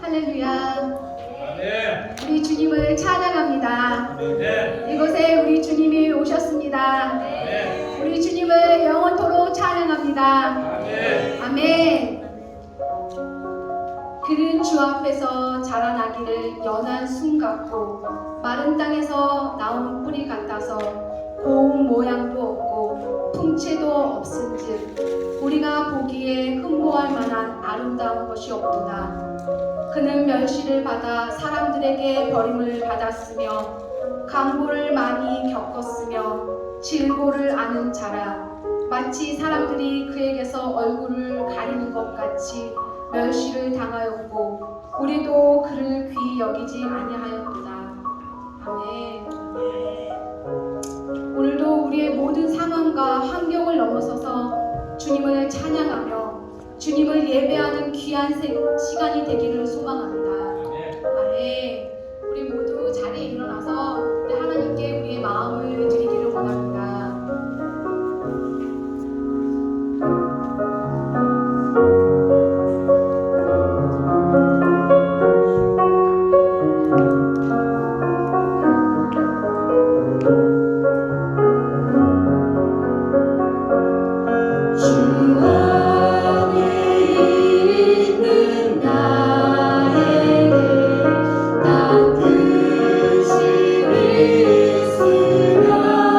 할렐루야. 아멘. 우리 주님을 찬양합니다. 아멘. 이곳에 우리 주님이 오셨습니다. 아멘. 우리 주님을 영원토록 찬양합니다. 아멘. 아멘. 그는 주 앞에서 자라나기를 연한 순 같고 마른 땅에서 나온 뿌리 같아서 고운 모양도 없고 풍채도 없은즉 우리가 보기에 흠모할 만한 아름다운 것이 없구나. 그는 멸시를 받아 사람들에게 버림을 받았으며 강보를 많이 겪었으며 질고를 아는 자라. 마치 사람들이 그에게서 얼굴을 가리는 것 같이 멸시를 당하였고 우리도 그를 귀히 여기지 아니하였도다. 아멘. 오늘도 우리의 모든 상황과 환경을 넘어서서 주님을 찬양하며 주님을 예배하는 귀한 시간이 되기를 소망합니다. 아멘. 우리 모두 자리에 일어나서 우리 하나님께 우리의 마음을 드리기를 원합니다. 그 힘이 있으라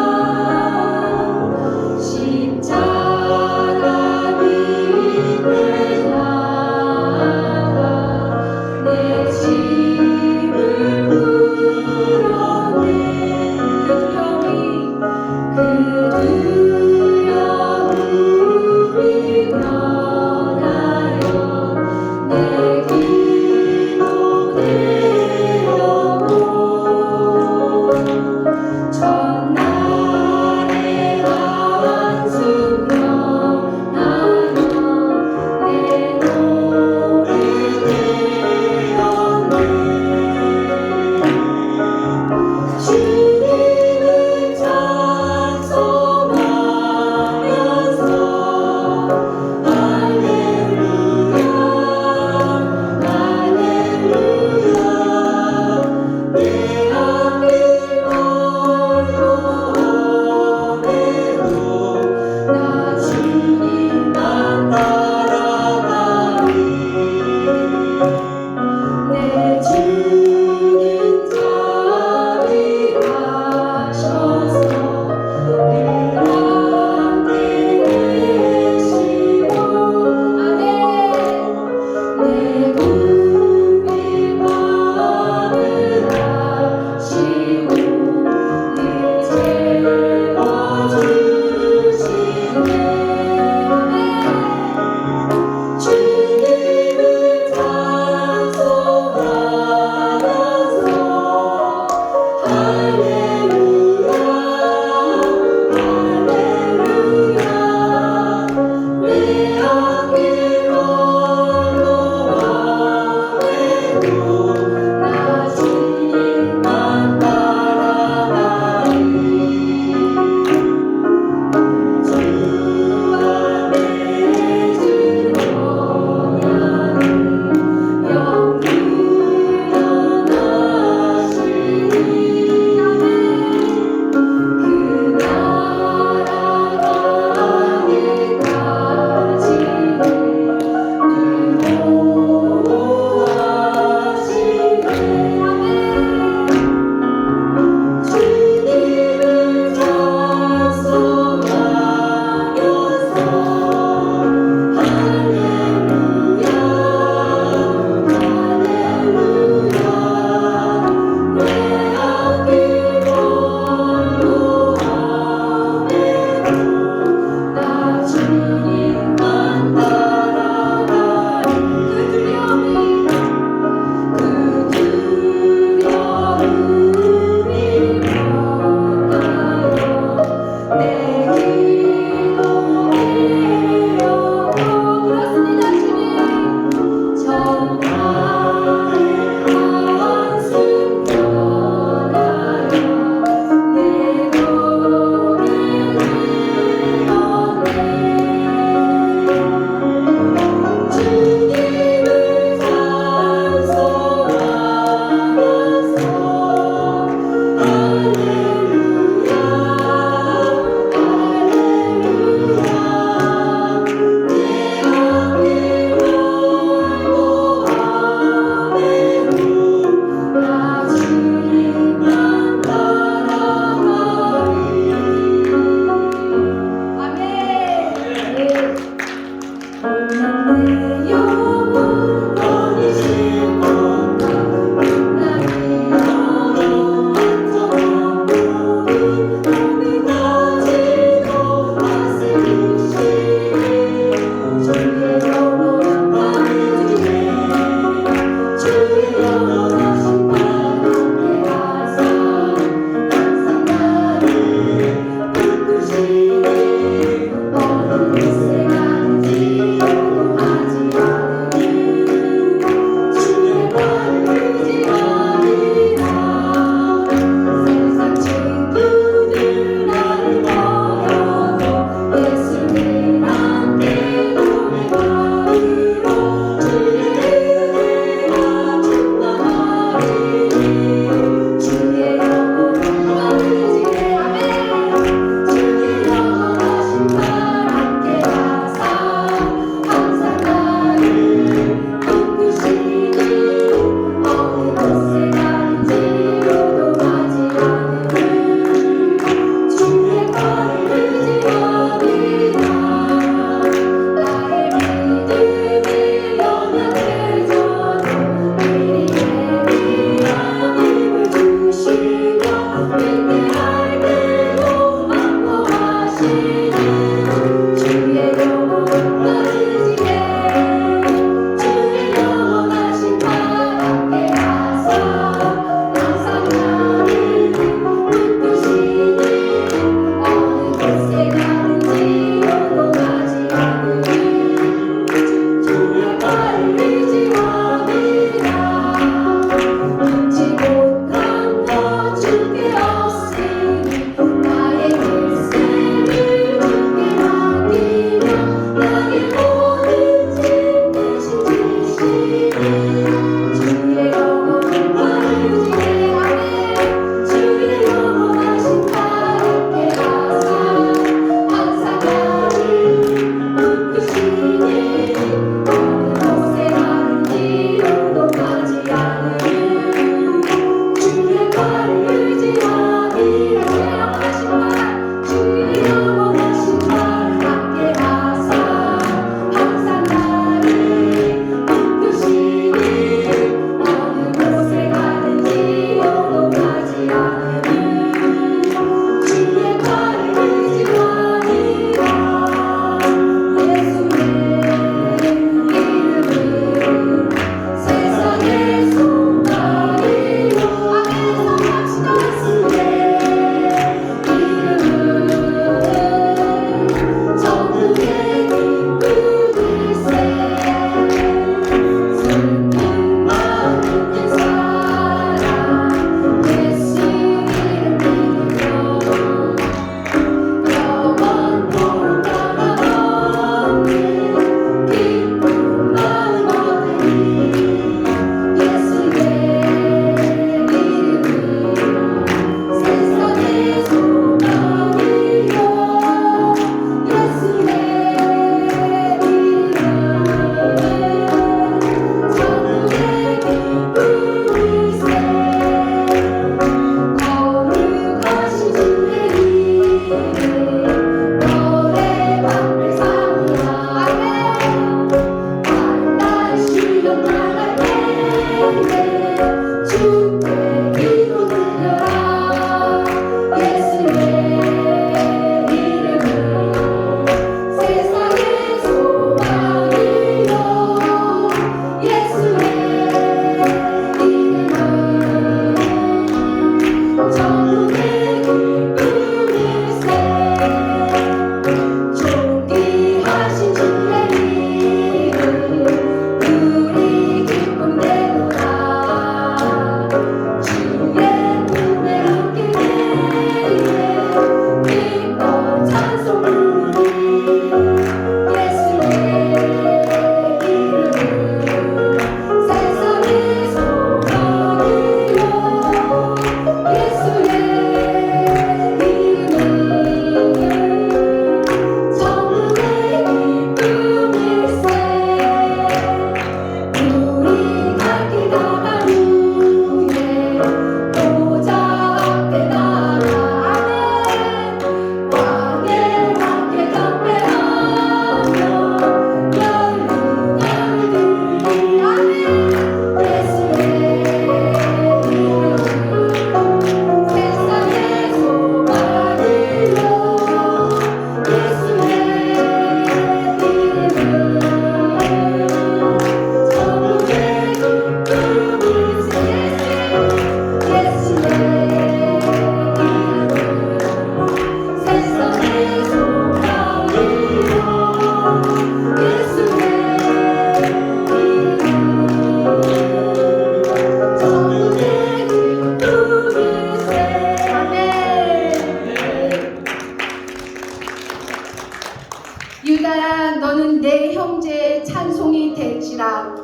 내 형제의 찬송이 될지라.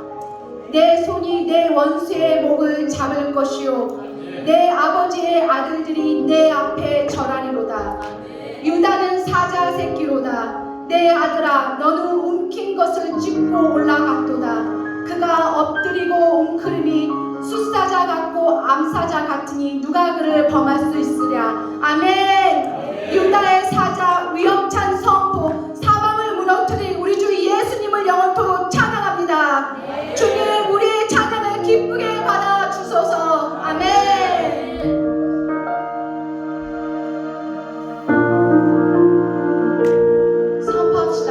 내 손이 내 원수의 목을 잡을 것이요 내 아버지의 아들들이 내 앞에 절하리로다. 유다는 사자 새끼로다. 내 아들아 너는 움킨 것을 짚고 올라갔도다. 그가 엎드리고 웅크림이 숫사자 같고 암사자 같으니 누가 그를 범할 수 있으랴. 아멘. 유다의 사자 위험찬 선포 사방을 무너뜨린 우리 주 예수님을 영원토록 찬양합니다. 주님 우리의 찬양을 기쁘게 받아 주소서. 아멘. 선포합시다.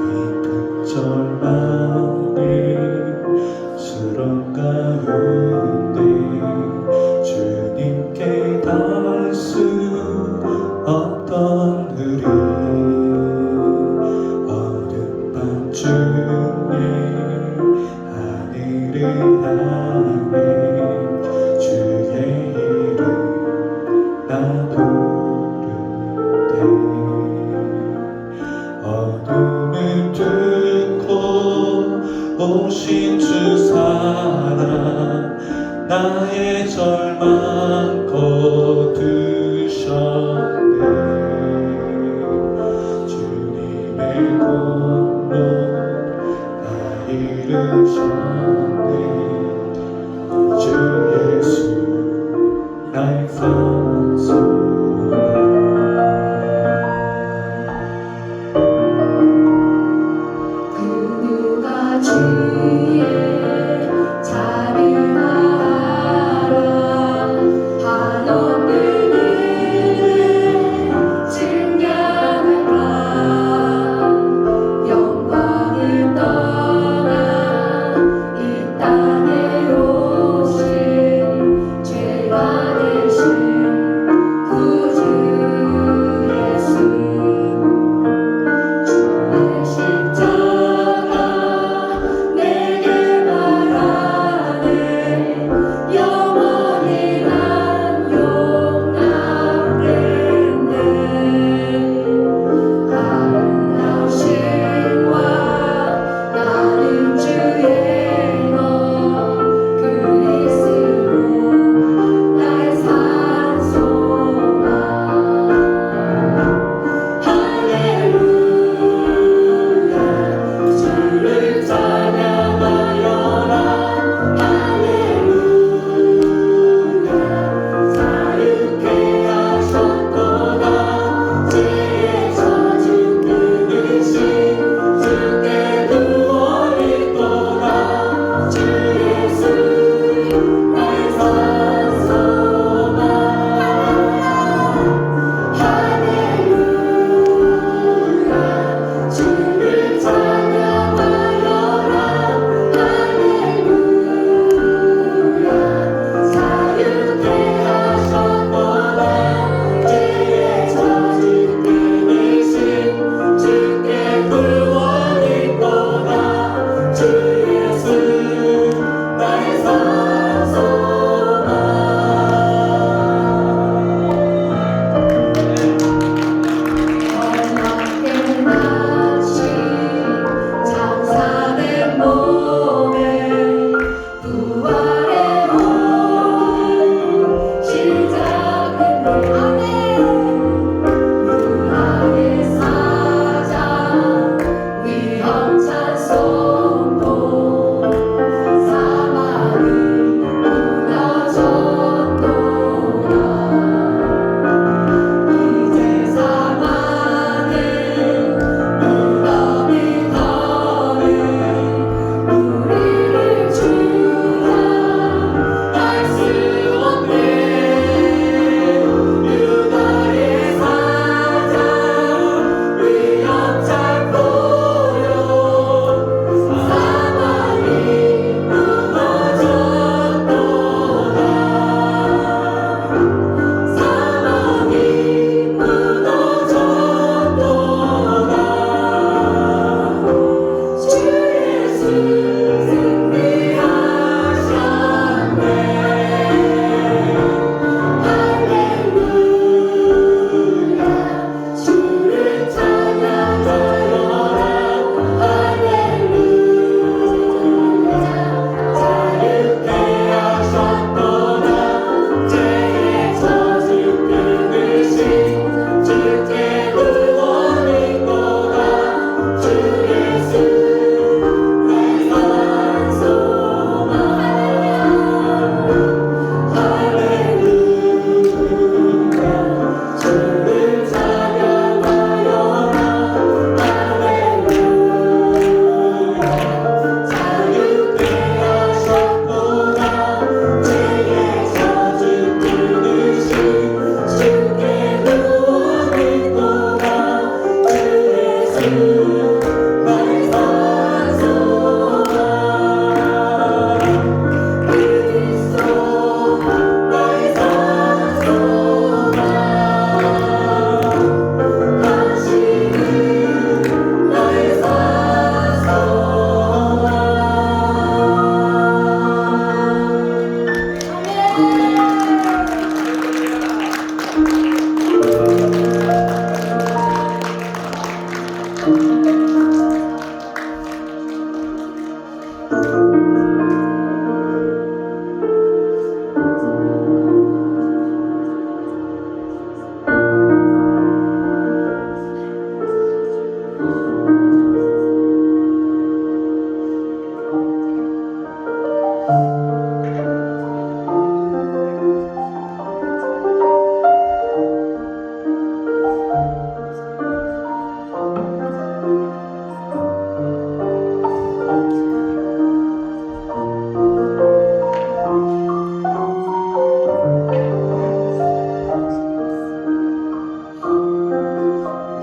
깊은 절망에 수렁 가운데 주님께 닿을 수 없던 우리 어둠 밤중에 하늘을 향해 주의 이름 나 부르되 어둠을 뚫고 오신 주 사랑 나의 절망 거두셨네. 주님의 공로 나 이루셨네. 주 예수 나의 산소라. 그 누가 주의 자비만 알아 한없는 은혜를 증량할까. 영광을 떠나 이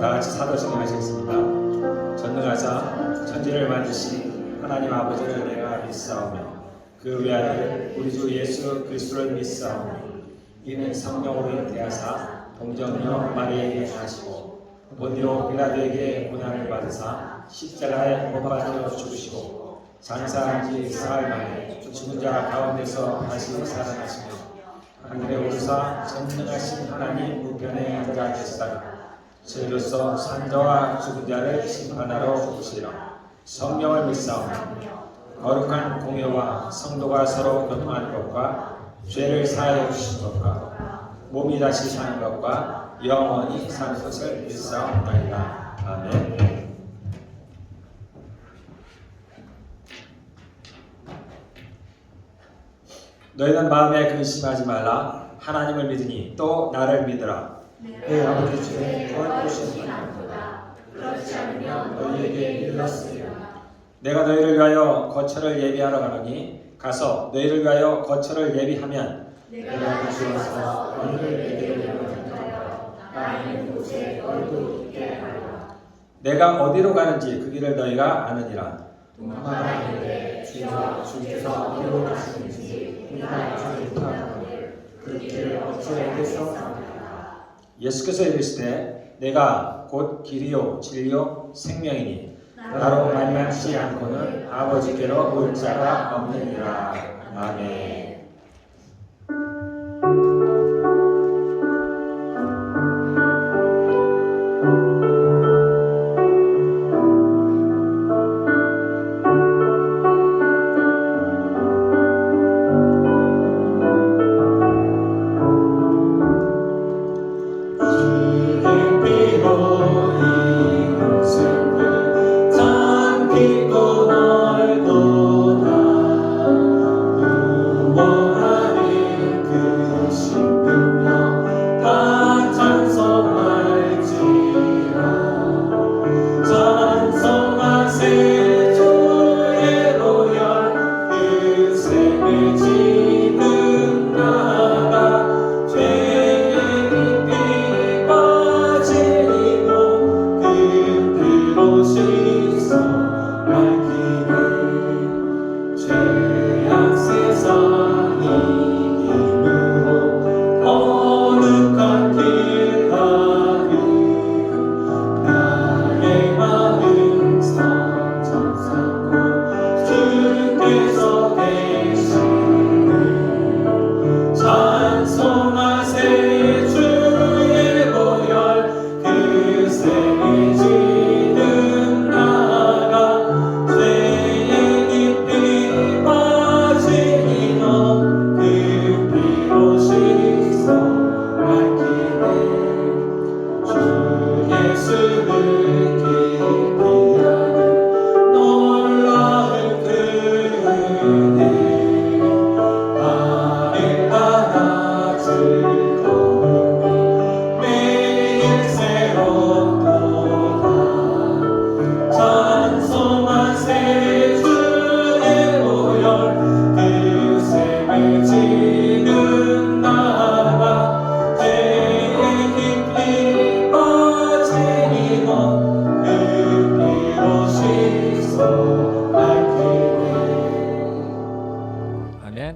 다 같이 사도신경 하시겠습니다. 전능하사 천지를 만드신 하나님 아버지를 내가 믿사오며 그 외아들 우리 주 예수 그리스도를 믿사오며 이는 성령으로 잉태하사 동정녀 마리아에게 나시고 본디오 빌라도에게 고난을 받으사 십자가에 못 박혀 죽으시고 장사한 지 사흘 만에 죽은 자 가운데서 다시 살아나시며 하늘에 오르사 전능하신 하나님 우편에 앉아 계시다가 저희로서 산자와 죽은 자를 심판하러 오시리라. 성령을 믿사오며 거룩한 공회와 성도가 서로 교통하는 것과 죄를 사하여 주신 것과 몸이 다시 사는 것과 영원히 사는 것을 믿사옵나이다. 아멘. 너희는 마음에 근심하지 말라. 하나님을 믿으니 또 나를 믿으라. 내 아버지 중에 더할 곳이 그렇지 않으면 너희에게 일렀으리라. 내가 너희를 위하여 거처를 예비하러 가노니 가서 너희를 위하여 거처를 예비하면 내가 다시 와서 너희를 내게로 데려가려 나는 곳에 너희도 있게 하리라. 내가 어디로 가는지 그 길을 너희가 아느니라. 동마다에게 주여 주께서 어디로 가시는지 우리가 알지 못하거늘 그 길을 어찌하겠사오나. 예수께서 이르시되 내가 곧 길이요 진리요 생명이니 나로 말미암지 않고는 아버지께로 올 자가 없느니라. 아멘.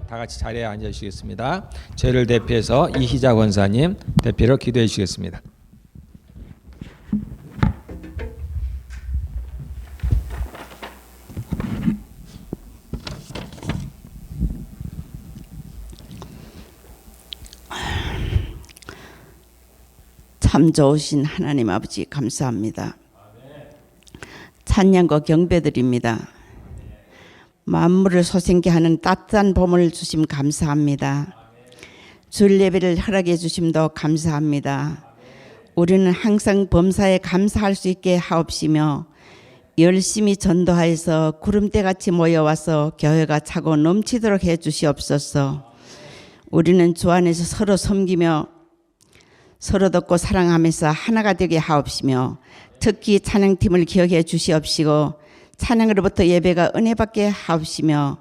다 같이 자리에 앉아 주시겠습니다. 저희를 대표해서 이희자 권사님 대표로 기도해 주시겠습니다. 참 좋으신 하나님 아버지 감사합니다. 찬양과 경배드립니다. 만물을 소생케 하는 따뜻한 봄을 주심 감사합니다. 주일 예배를 허락해 주심도 감사합니다. 우리는 항상 범사에 감사할 수 있게 하옵시며 열심히 전도하여서 구름대같이 모여와서 교회가 차고 넘치도록 해 주시옵소서. 우리는 주 안에서 서로 섬기며 서로 돕고 사랑하면서 하나가 되게 하옵시며 특히 찬양팀을 기억해 주시옵시고 찬양으로부터 예배가 은혜받게 하옵시며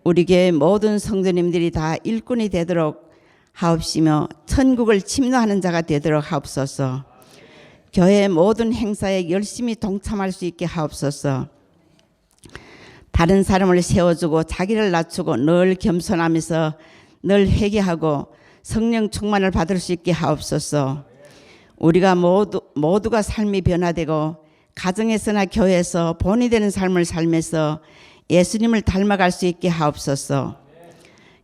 우리 교회 모든 성도님들이 다 일꾼이 되도록 하옵시며 천국을 침노하는 자가 되도록 하옵소서. 교회 모든 행사에 열심히 동참할 수 있게 하옵소서. 다른 사람을 세워주고 자기를 낮추고 늘 겸손하면서 늘 회개하고 성령 충만을 받을 수 있게 하옵소서. 우리가 모두가 삶이 변화되고 가정에서나 교회에서 본이 되는 삶을 살면서 예수님을 닮아갈 수 있게 하옵소서.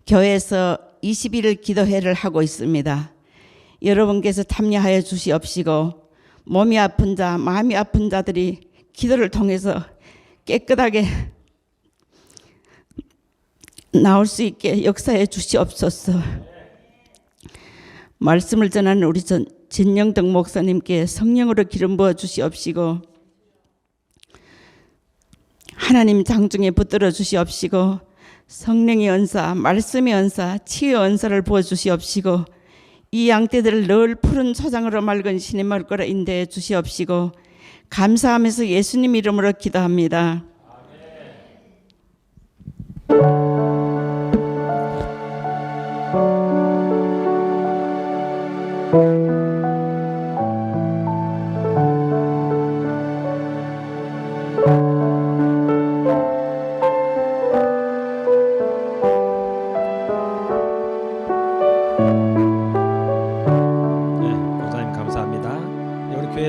교회에서 20일 기도회를 하고 있습니다. 여러분께서 참여하여 주시옵시고 몸이 아픈 자, 마음이 아픈 자들이 기도를 통해서 깨끗하게 나올 수 있게 역사해 주시옵소서. 말씀을 전하는 우리 진영덕 목사님께 성령으로 기름 부어 주시옵시고 하나님 장중에 붙들어 주시옵시고 성령의 은사, 말씀의 은사, 치유의 은사를 부어 주시옵시고 이 양떼들을 늘 푸른 초장으로 맑은 신의 말거라 인도해 주시옵시고 감사하면서 예수님 이름으로 기도합니다.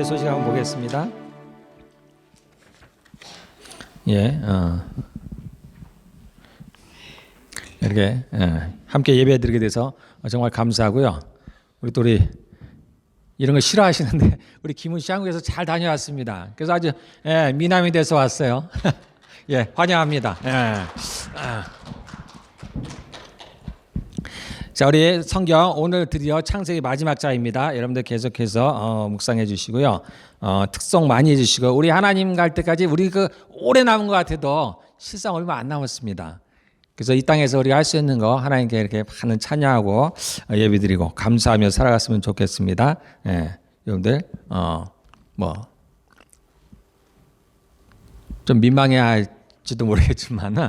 소식 한번 보겠습니다. 이렇게 함께 예배드리게 돼서 정말 감사하고요. 우리 이런 거 싫어하시는데 우리 김은 씨 한국에서 잘 다녀왔습니다. 그래서 아주 미남이 돼서 왔어요. 환영합니다. 자, 우리 성경 오늘 드디어 창세기 마지막 장입니다. 여러분들 계속해서 묵상해 주시고요. 특송 많이 해 주시고 우리 하나님 갈 때까지 우리 오래 남은 것 같아도 실상 얼마 안 남았습니다. 그래서 이 땅에서 우리가 할 수 있는 거 하나님께 이렇게 많은 찬양하고 예배드리고 감사하며 살아갔으면 좋겠습니다. 여러분들 좀 민망해 할지도 모르겠지만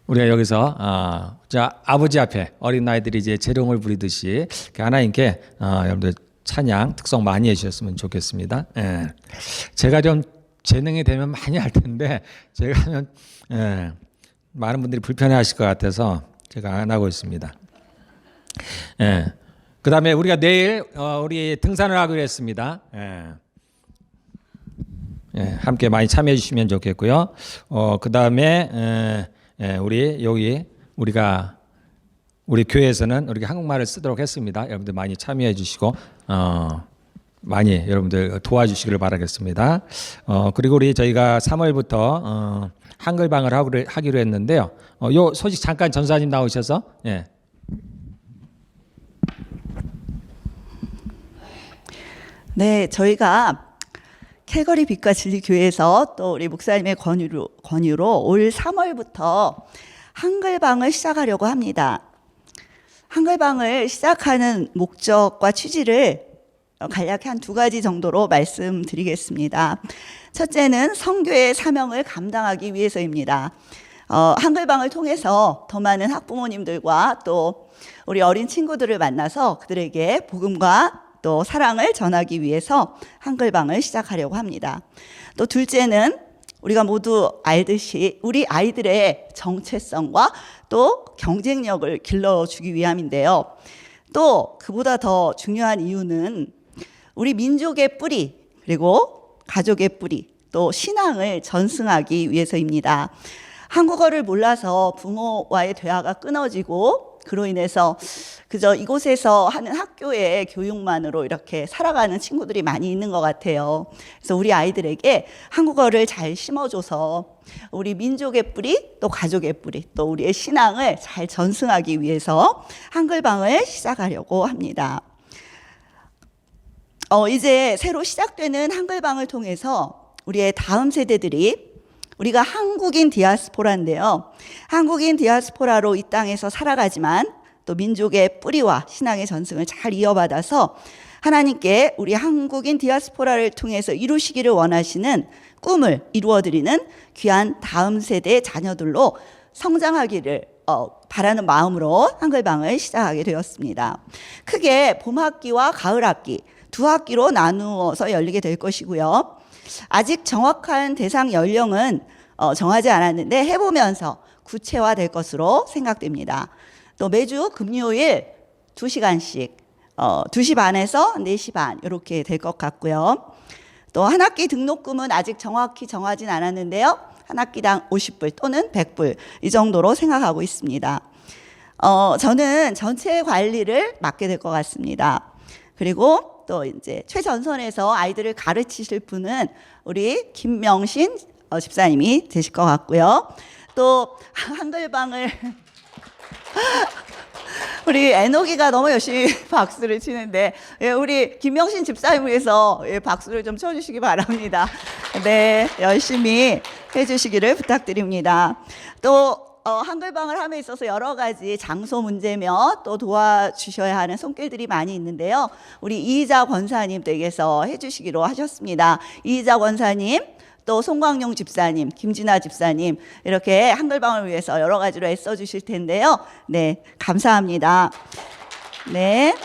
우리가 여기서 아버지 앞에 어린 아이들이 이제 재롱을 부리듯이 하나님께 여러분들 찬양 특송 많이 해주셨으면 좋겠습니다. 제가 좀 재능이 되면 많이 할 텐데 제가 하면 많은 분들이 불편해하실 것 같아서 제가 안 하고 있습니다. 그 다음에 우리가 내일 우리 등산을 하기로 했습니다. 함께 많이 참여해 주시면 좋겠고요. 그 다음에 우리 교회에서는 우리가 한국말을 쓰도록 했습니다. 여러분들 많이 참여해 주시고 많이 여러분들 도와주시기를 바라겠습니다. 그리고 저희가 3월부터 한글방을 하기로 했는데요. 요 소식 잠깐 전사님 나오셔서 네, 저희가 캘거리 빛과 진리 교회에서 또 우리 목사님의 권유로 올 3월부터 한글방을 시작하려고 합니다. 한글방을 시작하는 목적과 취지를 간략히 한 2가지 정도로 말씀드리겠습니다. 첫째는 선교의 사명을 감당하기 위해서입니다. 한글방을 통해서 더 많은 학부모님들과 또 우리 어린 친구들을 만나서 그들에게 복음과 또 사랑을 전하기 위해서 한글방을 시작하려고 합니다. 또 둘째는 우리가 모두 알듯이 우리 아이들의 정체성과 또 경쟁력을 길러주기 위함인데요. 또 그보다 더 중요한 이유는 우리 민족의 뿌리 그리고 가족의 뿌리 또 신앙을 전승하기 위해서입니다. 한국어를 몰라서 부모와의 대화가 끊어지고 그로 인해서 그저 이곳에서 하는 학교의 교육만으로 이렇게 살아가는 친구들이 많이 있는 것 같아요. 그래서 우리 아이들에게 한국어를 잘 심어줘서 우리 민족의 뿌리, 또 가족의 뿌리, 또 우리의 신앙을 잘 전승하기 위해서 한글방을 시작하려고 합니다. 이제 새로 시작되는 한글방을 통해서 우리의 다음 세대들이 우리가 한국인 디아스포라인데요. 한국인 디아스포라로 이 땅에서 살아가지만 또 민족의 뿌리와 신앙의 전승을 잘 이어받아서 하나님께 우리 한국인 디아스포라를 통해서 이루시기를 원하시는 꿈을 이루어드리는 귀한 다음 세대 자녀들로 성장하기를 바라는 마음으로 한글방을 시작하게 되었습니다. 크게 봄학기와 가을학기 두 학기로 나누어서 열리게 될 것이고요. 아직 정확한 대상 연령은 정하지 않았는데 해보면서 구체화될 것으로 생각됩니다. 또 매주 금요일 2시간씩 2시 반에서 4시 반 이렇게 될 것 같고요. 또 한 학기 등록금은 아직 정확히 정하진 않았는데요. 한 학기당 50불 또는 100불 이 정도로 생각하고 있습니다. 저는 전체 관리를 맡게 될 것 같습니다. 그리고 또 이제 최전선에서 아이들을 가르치실 분은 우리 김명신 집사님이 되실 것 같고요. 또 한글방을 우리 애녹이가 너무 열심히 박수를 치는데 우리 김명신 집사님을 위해서 박수를 좀 쳐주시기 바랍니다. 네, 열심히 해주시기를 부탁드립니다. 또 한글방을 함에 있어서 여러 가지 장소 문제며 또 도와주셔야 하는 손길들이 많이 있는데요. 우리 이희자 권사님 댁에서 해주시기로 하셨습니다. 이희자 권사님, 또 송광용 집사님, 김진아 집사님 이렇게 한글방을 위해서 여러 가지로 애써 주실 텐데요. 네, 감사합니다. 네.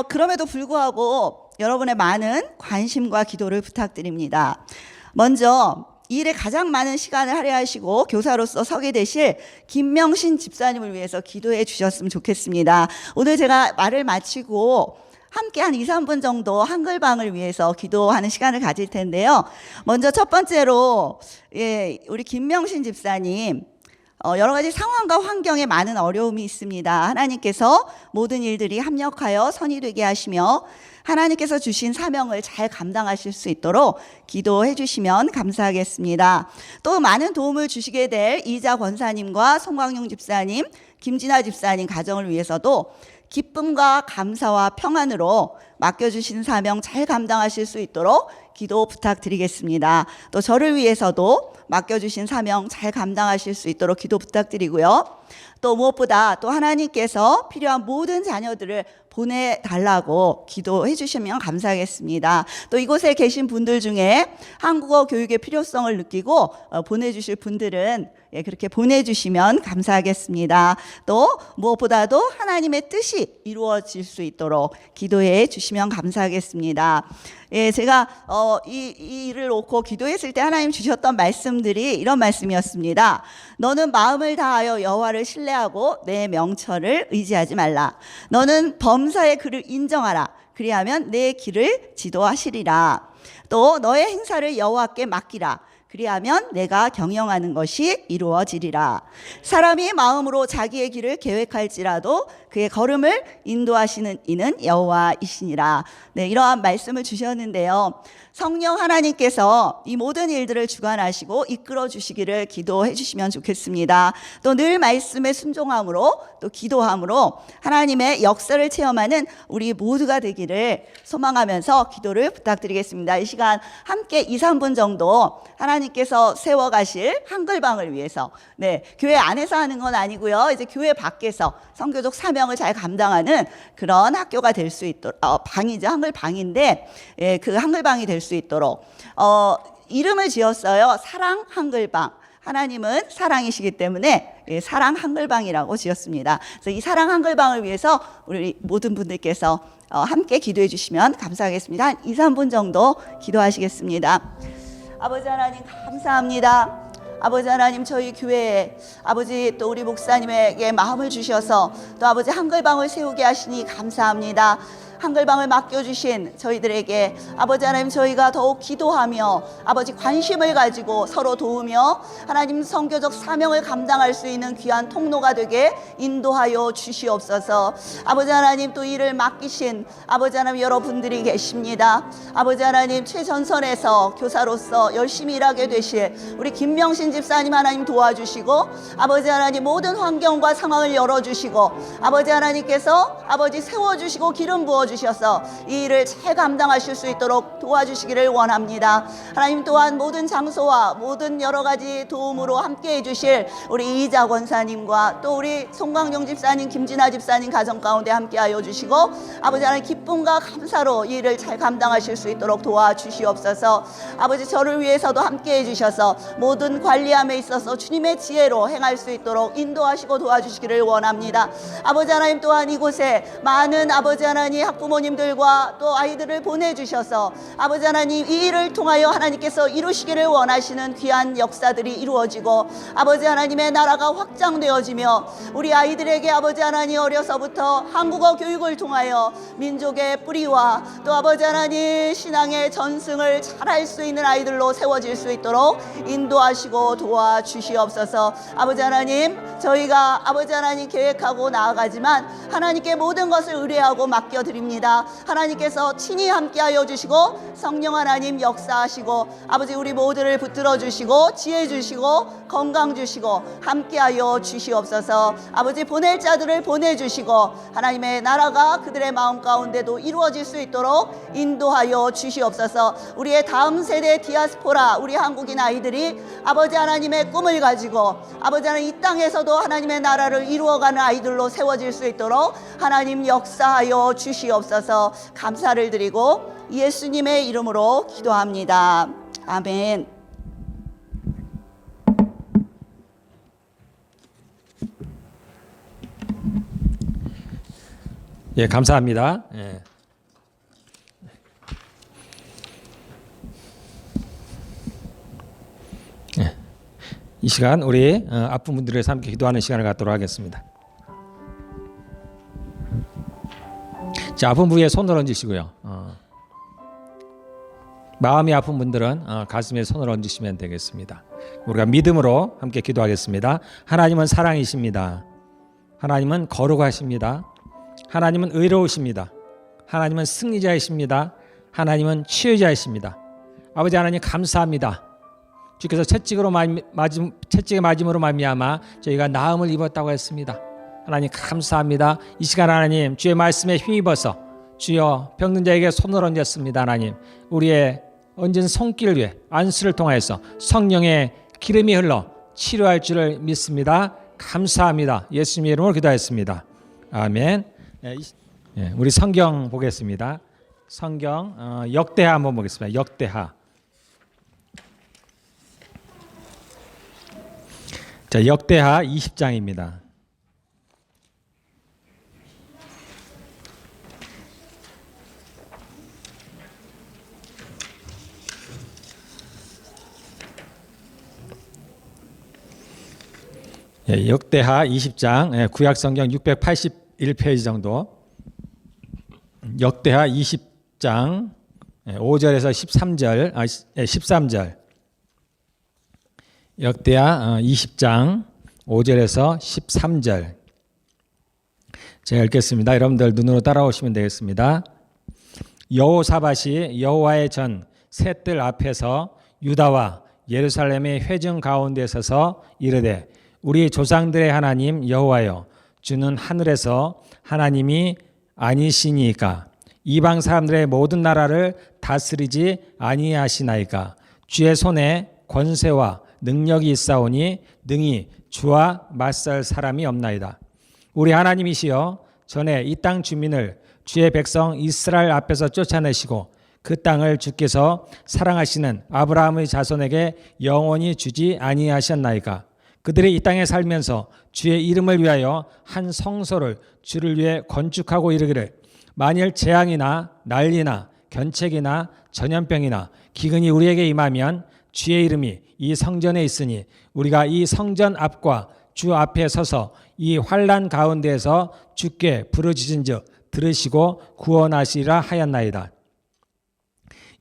그럼에도 불구하고 여러분의 많은 관심과 기도를 부탁드립니다. 먼저 이 일에 가장 많은 시간을 할애하시고 교사로서 서게 되실 김명신 집사님을 위해서 기도해 주셨으면 좋겠습니다. 오늘 제가 말을 마치고 함께 한 2, 3분 정도 한글방을 위해서 기도하는 시간을 가질 텐데요. 먼저 첫 번째로 우리 김명신 집사님 여러 가지 상황과 환경에 많은 어려움이 있습니다. 하나님께서 모든 일들이 합력하여 선이 되게 하시며 하나님께서 주신 사명을 잘 감당하실 수 있도록 기도해 주시면 감사하겠습니다. 또 많은 도움을 주시게 될 이자 권사님과 송광용 집사님, 김진아 집사님 가정을 위해서도 기쁨과 감사와 평안으로 맡겨주신 사명 잘 감당하실 수 있도록 기도 부탁드리겠습니다. 또 저를 위해서도 맡겨주신 사명 잘 감당하실 수 있도록 기도 부탁드리고요. 또 무엇보다 또 하나님께서 필요한 모든 자녀들을 보내달라고 기도해 주시면 감사하겠습니다. 또 이곳에 계신 분들 중에 한국어 교육의 필요성을 느끼고 보내주실 분들은 그렇게 보내주시면 감사하겠습니다. 또 무엇보다도 하나님의 뜻이 이루어질 수 있도록 기도해 주시면 감사하겠습니다. 제가 이 일을 놓고 기도했을 때 하나님 주셨던 말씀들이 이런 말씀이었습니다. 너는 마음을 다하여 여호와를 신뢰하고 내 명철을 의지하지 말라. 너는 범사의 그를 인정하라. 그리하면 내 길을 지도하시리라. 또 너의 행사를 여호와께 맡기라. 그리하면 내가 경영하는 것이 이루어지리라. 사람이 마음으로 자기의 길을 계획할지라도 그의 걸음을 인도하시는 이는 여호와이시니라. 네, 이러한 말씀을 주셨는데요. 성령 하나님께서 이 모든 일들을 주관하시고 이끌어 주시기를 기도해 주시면 좋겠습니다. 또 늘 말씀에 순종함으로 또 기도함으로 하나님의 역사를 체험하는 우리 모두가 되기를 소망하면서 기도를 부탁드리겠습니다. 이 시간 함께 2, 3분 정도 하나님께서 세워가실 한글방을 위해서 교회 안에서 하는 건 아니고요. 이제 교회 밖에서 선교적 사명을 잘 감당하는 그런 학교가 될 수 있도록 방이죠. 한글방인데 그 한글방이 될 수 있도록 이름을 지었어요. 사랑 한글방. 하나님은 사랑이시기 때문에 사랑 한글방이라고 지었습니다. 그래서 이 사랑 한글방을 위해서 우리 모든 분들께서 함께 기도해 주시면 감사하겠습니다. 한 2, 3분 정도 기도하시겠습니다. 아버지 하나님 감사합니다. 아버지 하나님 저희 교회에 아버지 또 우리 목사님에게 마음을 주셔서 또 아버지 한글방을 세우게 하시니 감사합니다. 한글방을 맡겨주신 저희들에게 아버지 하나님 저희가 더욱 기도하며 아버지 관심을 가지고 서로 도우며 하나님 선교적 사명을 감당할 수 있는 귀한 통로가 되게 인도하여 주시옵소서. 아버지 하나님 또 이를 맡기신 아버지 하나님 여러분들이 계십니다. 아버지 하나님 최전선에서 교사로서 열심히 일하게 되실 우리 김명신 집사님 하나님 도와주시고 아버지 하나님 모든 환경과 상황을 열어주시고 아버지 하나님께서 아버지 세워주시고 기름 부어주셔서 이 일을 잘 감당하실 수 있도록 도와주시기를 원합니다. 하나님 또한 모든 장소와 모든 여러 가지 도움으로 함께해 주실 우리 이자 권사님과 또 우리 송광용 집사님 김진아 집사님 가정 가운데 함께하여 주시고 아버지 하나님 기쁨과 감사로 이 일을 잘 감당하실 수 있도록 도와주시옵소서. 아버지 저를 위해서도 함께해 주셔서 모든 관리함에 있어서 주님의 지혜로 행할 수 있도록 인도하시고 도와주시기를 원합니다. 아버지 하나님 또한 이곳에 많은 아버지 하나님 학부모님들과 또 아이들을 보내주셔서 아버지 하나님 이 일을 통하여 하나님께서 이루시기를 원하시는 귀한 역사들이 이루어지고 아버지 하나님의 나라가 확장되어지며 우리 아이들에게 아버지 하나님 어려서부터 한국어 교육을 통하여 민족의 뿌리와 또 아버지 하나님 신앙의 전승을 잘할 수 있는 아이들로 세워질 수 있도록 인도하시고 도와주시옵소서. 아버지 하나님 저희가 아버지 하나님 계획하고 나아가지만 하나님께 모든 것을 의뢰하고 맡겨드립니다. 하나님께서 친히 함께하여 주시고 성령 하나님 역사하시고 아버지 우리 모두를 붙들어 주시고 지혜 주시고 건강 주시고 함께하여 주시옵소서. 아버지 보낼 자들을 보내주시고 하나님의 나라가 그들의 마음 가운데도 이루어질 수 있도록 인도하여 주시옵소서. 우리의 다음 세대 디아스포라 우리 한국인 아이들이 아버지 하나님의 꿈을 가지고 아버지 하나님 이 땅에서도 하나님의 나라를 이루어가는 아이들로 세워질 수 있도록 하나님 역사하여 주시옵소서. 감사를 드리고 예수님의 이름으로 기도합니다. 아멘. 예, 감사합니다. 예. 예. 이 시간 우리 아픈 분들을 위해서 함께 기도하는 시간을 갖도록 하겠습니다. 자, 아픈 부위에 손을 얹으시고요. 마음이 아픈 분들은 가슴에 손을 얹으시면 되겠습니다. 우리가 믿음으로 함께 기도하겠습니다. 하나님은 사랑이십니다. 하나님은 거룩하십니다. 하나님은 의로우십니다. 하나님은 승리자이십니다. 하나님은 치유자이십니다. 아버지 하나님 감사합니다. 주께서 채찍의 맞음으로 말미암아 저희가 나음을 입었다고 했습니다. 하나님 감사합니다. 이 시간 하나님 주의 말씀에 힘입어서 주여 병든 자에게 손을 얹었습니다. 하나님 우리의 얹은 손길 위에 안수를 통하여서 성령의 기름이 흘러 치료할 줄을 믿습니다. 감사합니다. 예수님의 이름으로 기도하였습니다. 아멘. 우리 성경 보겠습니다. 성경 역대하 한번 보겠습니다. 역대하. 자, 역대하 20장입니다. 역대하 20장 구약성경 681페이지 정도. 역대하 20장 5절에서 13절. 역대하 20장 5절에서 13절. 제가 읽겠습니다. 여러분들 눈으로 따라오시면 되겠습니다. 여호사밧이 여호와의 전 셋들 앞에서 유다와 예루살렘의 회중 가운데 서서 이르되 우리 조상들의 하나님 여호와여 주는 하늘에서 하나님이 아니시니까 이방 사람들의 모든 나라를 다스리지 아니하시나이까 주의 손에 권세와 능력이 있사오니 능히 주와 맞설 사람이 없나이다. 우리 하나님이시여 전에 이 땅 주민을 주의 백성 이스라엘 앞에서 쫓아내시고 그 땅을 주께서 사랑하시는 아브라함의 자손에게 영원히 주지 아니하셨나이까. 그들이 이 땅에 살면서 주의 이름을 위하여 한 성소를 주를 위해 건축하고 이르기를 만일 재앙이나 난리나 견책이나 전염병이나 기근이 우리에게 임하면 주의 이름이 이 성전에 있으니 우리가 이 성전 앞과 주 앞에 서서 이 환난 가운데에서 주께 부르짖은즉 들으시고 구원하시리라 하였나이다.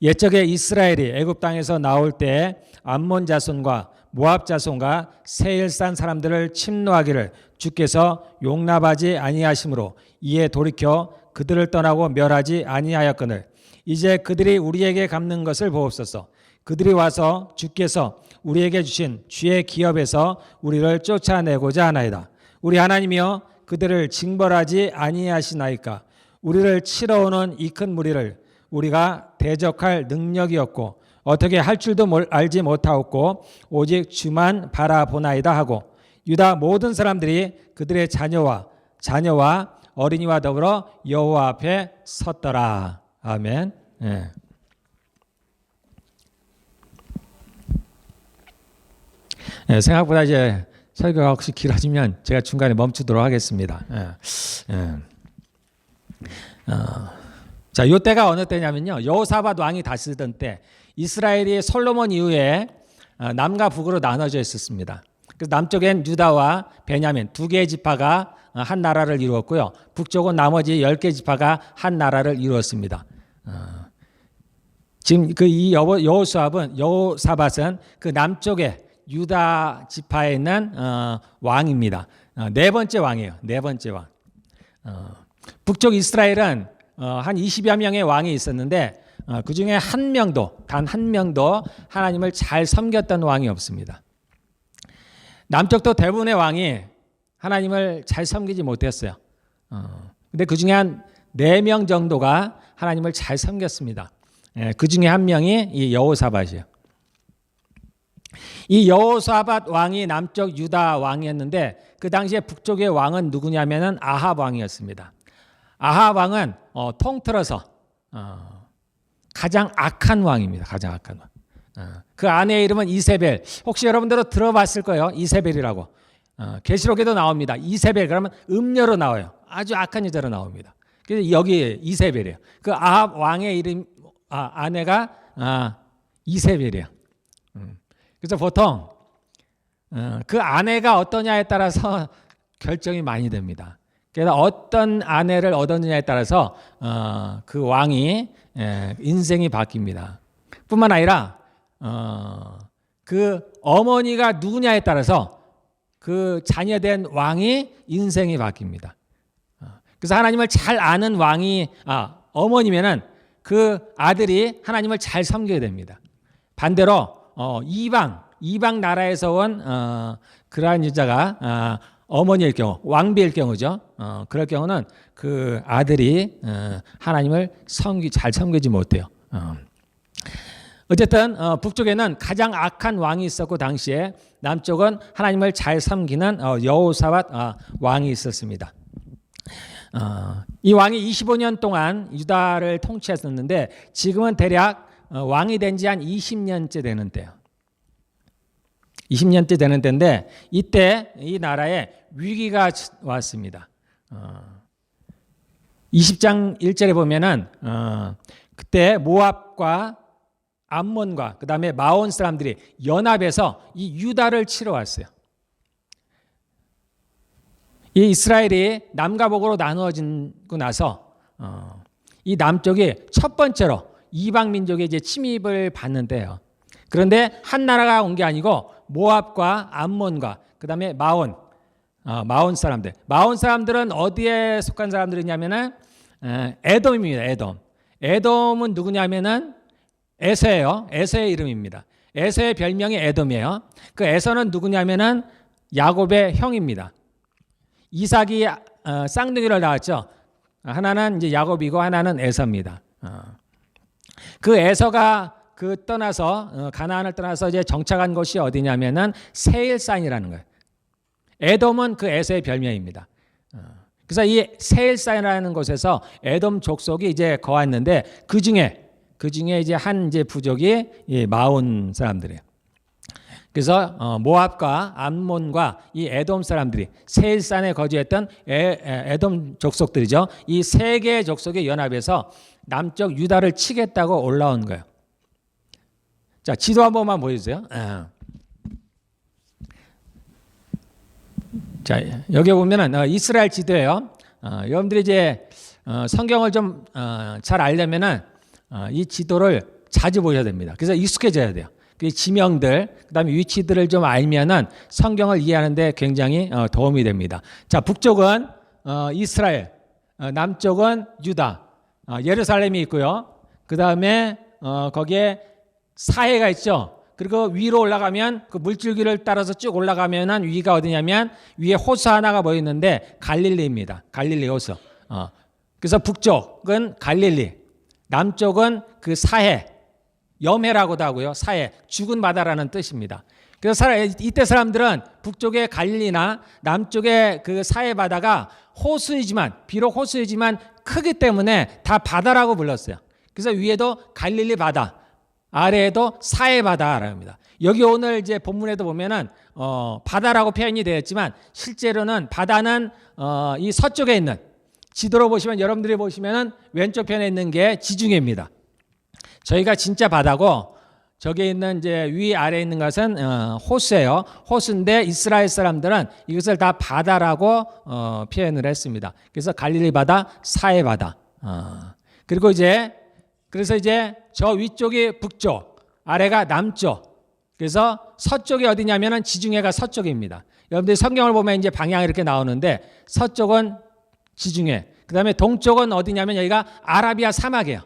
옛적에 이스라엘이 애굽 땅에서 나올 때 암몬 자손과 모압 자손과 세일산 사람들을 침노하기를 주께서 용납하지 아니하심으로 이에 돌이켜 그들을 떠나고 멸하지 아니하였거늘 이제 그들이 우리에게 갚는 것을 보옵소서. 그들이 와서 주께서 우리에게 주신 주의 기업에서 우리를 쫓아내고자 하나이다. 우리 하나님이여 그들을 징벌하지 아니하시나이까. 우리를 치러 오는 이 큰 무리를 우리가 대적할 능력이 없고 어떻게 할 줄도 알지 못하옵고 오직 주만 바라보나이다 하고 유다 모든 사람들이 그들의 자녀와 어린이와 더불어 여호와 앞에 섰더라. 아멘. 예. 예, 생각보다 이제 설교가 혹시 길어지면 제가 중간에 멈추도록 하겠습니다. 자, 이때가 어느 때냐면요. 여호사밧 왕이 다스리던 때 이스라엘이 솔로몬 이후에 남과 북으로 나눠져 있었습니다. 그래서 남쪽엔 유다와 베냐민 두 개의 지파가 한 나라를 이루었고요. 북쪽은 나머지 10개 지파가 한 나라를 이루었습니다. 지금 이 여호사밧은 그 남쪽에 유다 지파에 있는 왕입니다. 네 번째 왕이에요. 네 번째 왕. 북쪽 이스라엘은 한 20여 명의 왕이 있었는데 그 중에 한 명도 단 한 명도 하나님을 잘 섬겼던 왕이 없습니다. 남쪽도 대부분의 왕이 하나님을 잘 섬기지 못했어요. 근데 그 중에 한 4명 정도가 하나님을 잘 섬겼습니다. 그 중에 한 명이 이 여호사밧이에요. 이 여호사밧 왕이 남쪽 유다 왕이었는데 그 당시에 북쪽의 왕은 누구냐면은 아합 왕이었습니다. 아합 왕은 통틀어서 가장 악한 왕입니다. 가장 악한 왕. 그 아내의 이름은 이세벨. 혹시 여러분들도 들어봤을 거예요. 이세벨이라고. 계시록에도 나옵니다. 이세벨 그러면 음녀로 나와요. 아주 악한 여자로 나옵니다. 그래서 여기 이세벨이에요. 그 아합 왕의 이름 아내가 이세벨이에요. 그래서 보통 그 아내가 어떠냐에 따라서 결정이 많이 됩니다. 그래서 어떤 아내를 얻었느냐에 따라서 그 왕이 인생이 바뀝니다. 뿐만 아니라 그 어머니가 누구냐에 따라서 그 자녀된 왕이 인생이 바뀝니다. 그래서 하나님을 잘 아는 왕이 어머니면은 그 아들이 하나님을 잘 섬겨야 됩니다. 반대로 이방 나라에서 온 그러한 여자가 어머니일 경우, 왕비일 경우죠. 그럴 경우는 그 아들이 하나님을 잘 섬기지 못해요. 어쨌든 북쪽에는 가장 악한 왕이 있었고 당시에 남쪽은 하나님을 잘 섬기는 여호사밧 왕이 있었습니다. 이 왕이 25년 동안 유다를 통치했었는데 지금은 대략 왕이 된 지 한 20년째 되는 때예요. 20년째 되는 때인데 이때 이 나라에 위기가 왔습니다. 20장 1절에 보면은 그때 모압과 암몬과 그다음에 마온 사람들이 연합해서 이 유다를 치러 왔어요. 이 이스라엘이 남과 북으로 나누어지고 나서 이 남쪽이 첫 번째로 이방 민족의 이제 침입을 받는데요. 그런데 한 나라가 온 게 아니고 모압과 암몬과 그다음에 마온 사람들. 마온 사람들은 어디에 속한 사람들이냐면은 에돔입니다. 에돔은 누구냐면은 에서예요. 에서의 이름입니다. 에서의 별명이 에돔이에요. 그 에서는 누구냐면은 야곱의 형입니다. 이삭이 쌍둥이를 낳았죠. 하나는 이제 야곱이고 하나는 에서입니다. 그 에서가 떠나서 가나안을 떠나서 이제 정착한 곳이 어디냐면은 세일산이라는 거예요. 에돔은 그 에서의 별명입니다. 그래서 이 세일산이라는 곳에서 에돔 족속이 이제 거했는데 그 중에 이제 한 부족이 이 마온 사람들이에요. 그래서 모압과 암몬과 이 에돔 사람들이 세일산에 거주했던 에돔 족속들이죠. 이 세 개의 족속이 연합해서 남쪽 유다를 치겠다고 올라온 거예요. 자, 지도 한 번만 보여주세요. 자, 여기 보면은 이스라엘 지도예요. 여러분들이 이제 성경을 좀 잘 알려면은 이 지도를 자주 보셔야 됩니다. 그래서 익숙해져야 돼요. 그 지명들, 그다음에 위치들을 좀 알면은 성경을 이해하는데 굉장히 도움이 됩니다. 자, 북쪽은 이스라엘, 남쪽은 유다, 예루살렘이 있고요. 그다음에 거기에 사해가 있죠. 그리고 위로 올라가면 그 물줄기를 따라서 쭉 올라가면은 위가 어디냐면 위에 호수 하나가 보여 있는데 갈릴리입니다. 갈릴리 호수. 그래서 북쪽은 갈릴리, 남쪽은 그 사해, 염해라고도 하고요. 사해, 죽은 바다라는 뜻입니다. 그래서 이때 사람들은 북쪽의 갈릴리나 남쪽의 그 사해 바다가 호수이지만, 비록 호수이지만 크기 때문에 다 바다라고 불렀어요. 그래서 위에도 갈릴리 바다, 아래에도 사해 바다라고 합니다. 여기 오늘 이제 본문에도 보면은 바다라고 표현이 되었지만 실제로는 바다는 이 서쪽에 있는, 지도로 보시면 여러분들이 보시면은 왼쪽 편에 있는 게 지중해입니다. 저희가 진짜 바다고 저기 있는 이제 위 아래에 있는 것은 호수예요. 호수인데 이스라엘 사람들은 이것을 다 바다라고 표현을 했습니다. 그래서 갈릴리 바다, 사해 바다. 그리고 그래서 이제 저 위쪽이 북쪽, 아래가 남쪽. 그래서 서쪽이 어디냐면은 지중해가 서쪽입니다. 여러분들이 성경을 보면 이제 방향이 이렇게 나오는데 서쪽은 지중해. 그다음에 동쪽은 어디냐면 여기가 아라비아 사막이에요.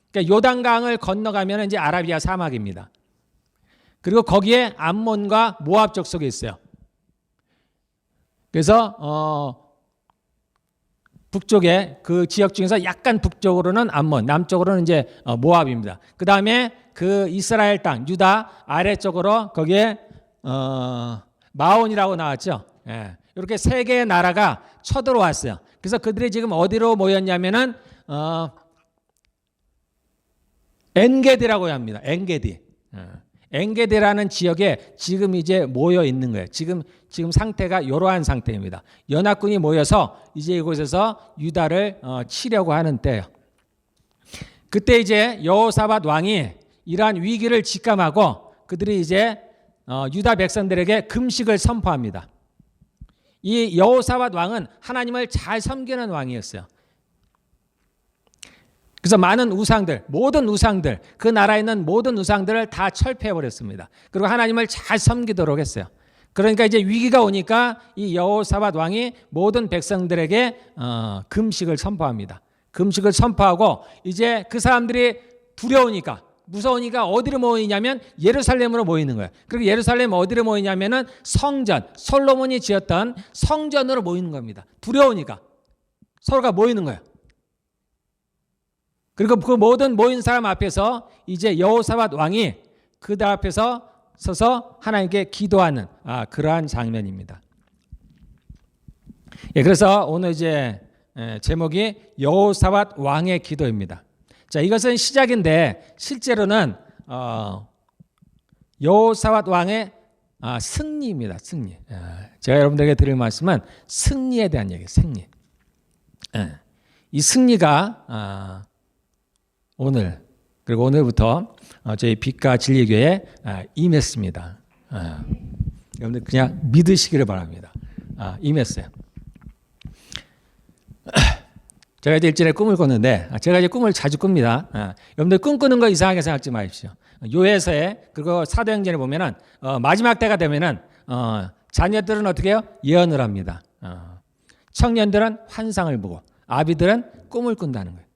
그러니까 요단강을 건너가면 이제 아라비아 사막입니다. 그리고 거기에 암몬과 모압 족속이 있어요. 그래서 북쪽에 그 지역 중에서 약간 북쪽으로는 암몬, 남쪽으로는 이제 모압입니다. 그 다음에 그 이스라엘 땅, 유다 아래쪽으로 거기에 마온이라고 나왔죠. 예. 이렇게 세 개의 나라가 쳐들어왔어요. 그래서 그들이 지금 어디로 모였냐면은 엔게디라고 합니다. 엔게디. 엔게디라는 지역에 지금 이제 모여 있는 거예요. 지금 상태가 이러한 상태입니다. 연합군이 모여서 이제 이곳에서 유다를 치려고 하는 때예요. 그때 이제 여호사밧 왕이 이러한 위기를 직감하고 그들이 이제 유다 백성들에게 금식을 선포합니다. 이 여호사밧 왕은 하나님을 잘 섬기는 왕이었어요. 그래서 많은 우상들, 모든 우상들, 그 나라에 있는 모든 우상들을 다 철폐해버렸습니다. 그리고 하나님을 잘 섬기도록 했어요. 그러니까 이제 위기가 오니까 이 여호사밧 왕이 모든 백성들에게 금식을 선포합니다. 금식을 선포하고 이제 그 사람들이 두려우니까, 무서우니까 어디로 모이냐면 예루살렘으로 모이는 거예요. 그리고 예루살렘 어디로 모이냐면은 성전, 솔로몬이 지었던 성전으로 모이는 겁니다. 두려우니까 서로가 모이는 거예요. 그리고 그 모든 모인 사람 앞에서 이제 여호사밧 왕이 그들 앞에서 서서 하나님께 기도하는 그러한 장면입니다. 예, 그래서 오늘 이제 제목이 여호사밧 왕의 기도입니다. 자, 이것은 시작인데 실제로는 여호사밧 왕의 승리입니다. 승리. 제가 여러분들에게 드릴 말씀은 승리에 대한 얘기예요. 승리. 이 승리가 오늘 그리고 오늘부터 저희 빛과 진리교회에 임했습니다. 여러분들 그냥 믿으시기를 바랍니다. 임했어요. 제가 이제 일전에 꿈을 꿨는데 제가 이제 꿈을 자주 꿉니다. 여러분들 꿈꾸는 거 이상하게 생각하지 마십시오. 요해서에 그리고 사도행전에 보면은 마지막 때가 되면은 자녀들은 어떻게 해요? 예언을 합니다. 청년들은 환상을 보고 아비들은 꿈을 꾼다는 거예요.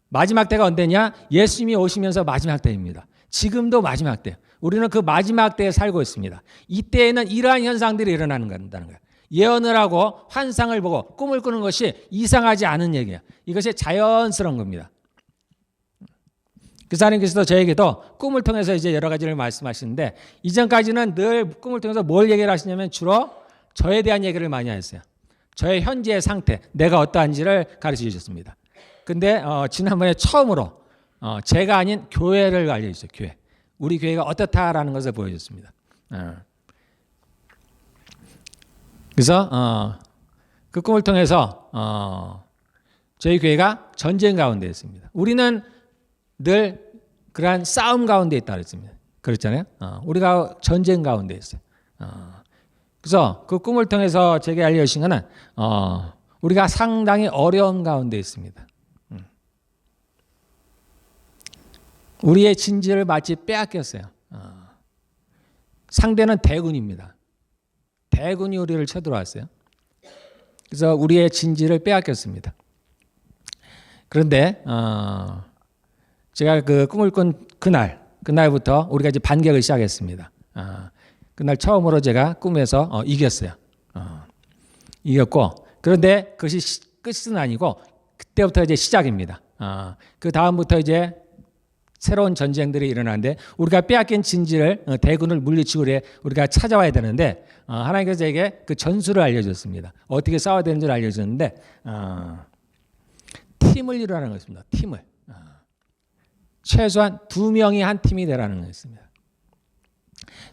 마지막 때가 언제냐? 예수님이 오시면서 마지막 때입니다. 지금도 마지막 때. 우리는 그 마지막 때에 살고 있습니다. 이때에는 이러한 현상들이 일어나는 거예요. 예언을 하고 환상을 보고 꿈을 꾸는 것이 이상하지 않은 얘기예요. 이것이 자연스러운 겁니다. 그래서 하나님께서도 저에게도 꿈을 통해서 이제 여러 가지를 말씀하시는데 이전까지는 늘 꿈을 통해서 뭘 얘기를 하시냐면 주로 저에 대한 얘기를 많이 하셨어요. 저의 현재의 상태, 내가 어떠한지를 가르쳐 주셨습니다. 근데 지난번에 처음으로 제가 아닌 교회를 알려주셨어요. 교회. 우리 교회가 어떻다라는 것을 보여줬습니다. 그래서 그 꿈을 통해서 저희 교회가 전쟁 가운데 있습니다. 우리는 늘 그러한 싸움 가운데 있다 그랬습니다. 그렇잖아요. 우리가 전쟁 가운데 있어요. 그래서 그 꿈을 통해서 제게 알려주신 것은 우리가 상당히 어려운 가운데 있습니다. 우리의 진지를 마치 빼앗겼어요. 상대는 대군입니다. 대군이 우리를 쳐들어왔어요. 그래서 우리의 진지를 빼앗겼습니다. 그런데 제가 그 꿈을 꾼 그날부터 우리가 이제 반격을 시작했습니다. 그날 처음으로 제가 꿈에서 이겼어요. 이겼고, 그런데 그것이 끝은 아니고 그때부터 이제 시작입니다. 그 다음부터 이제 새로운 전쟁들이 일어나는데 우리가 빼앗긴 진지를 대군을 물리치고 우리가 찾아와야 되는데 하나님께서 저에게 그 전술을 알려줬습니다. 어떻게 싸워야 되는지를 알려줬는데 팀을 이루라는 것입니다. 팀을. 최소한 2명이 한 팀이 되라는 것입니다.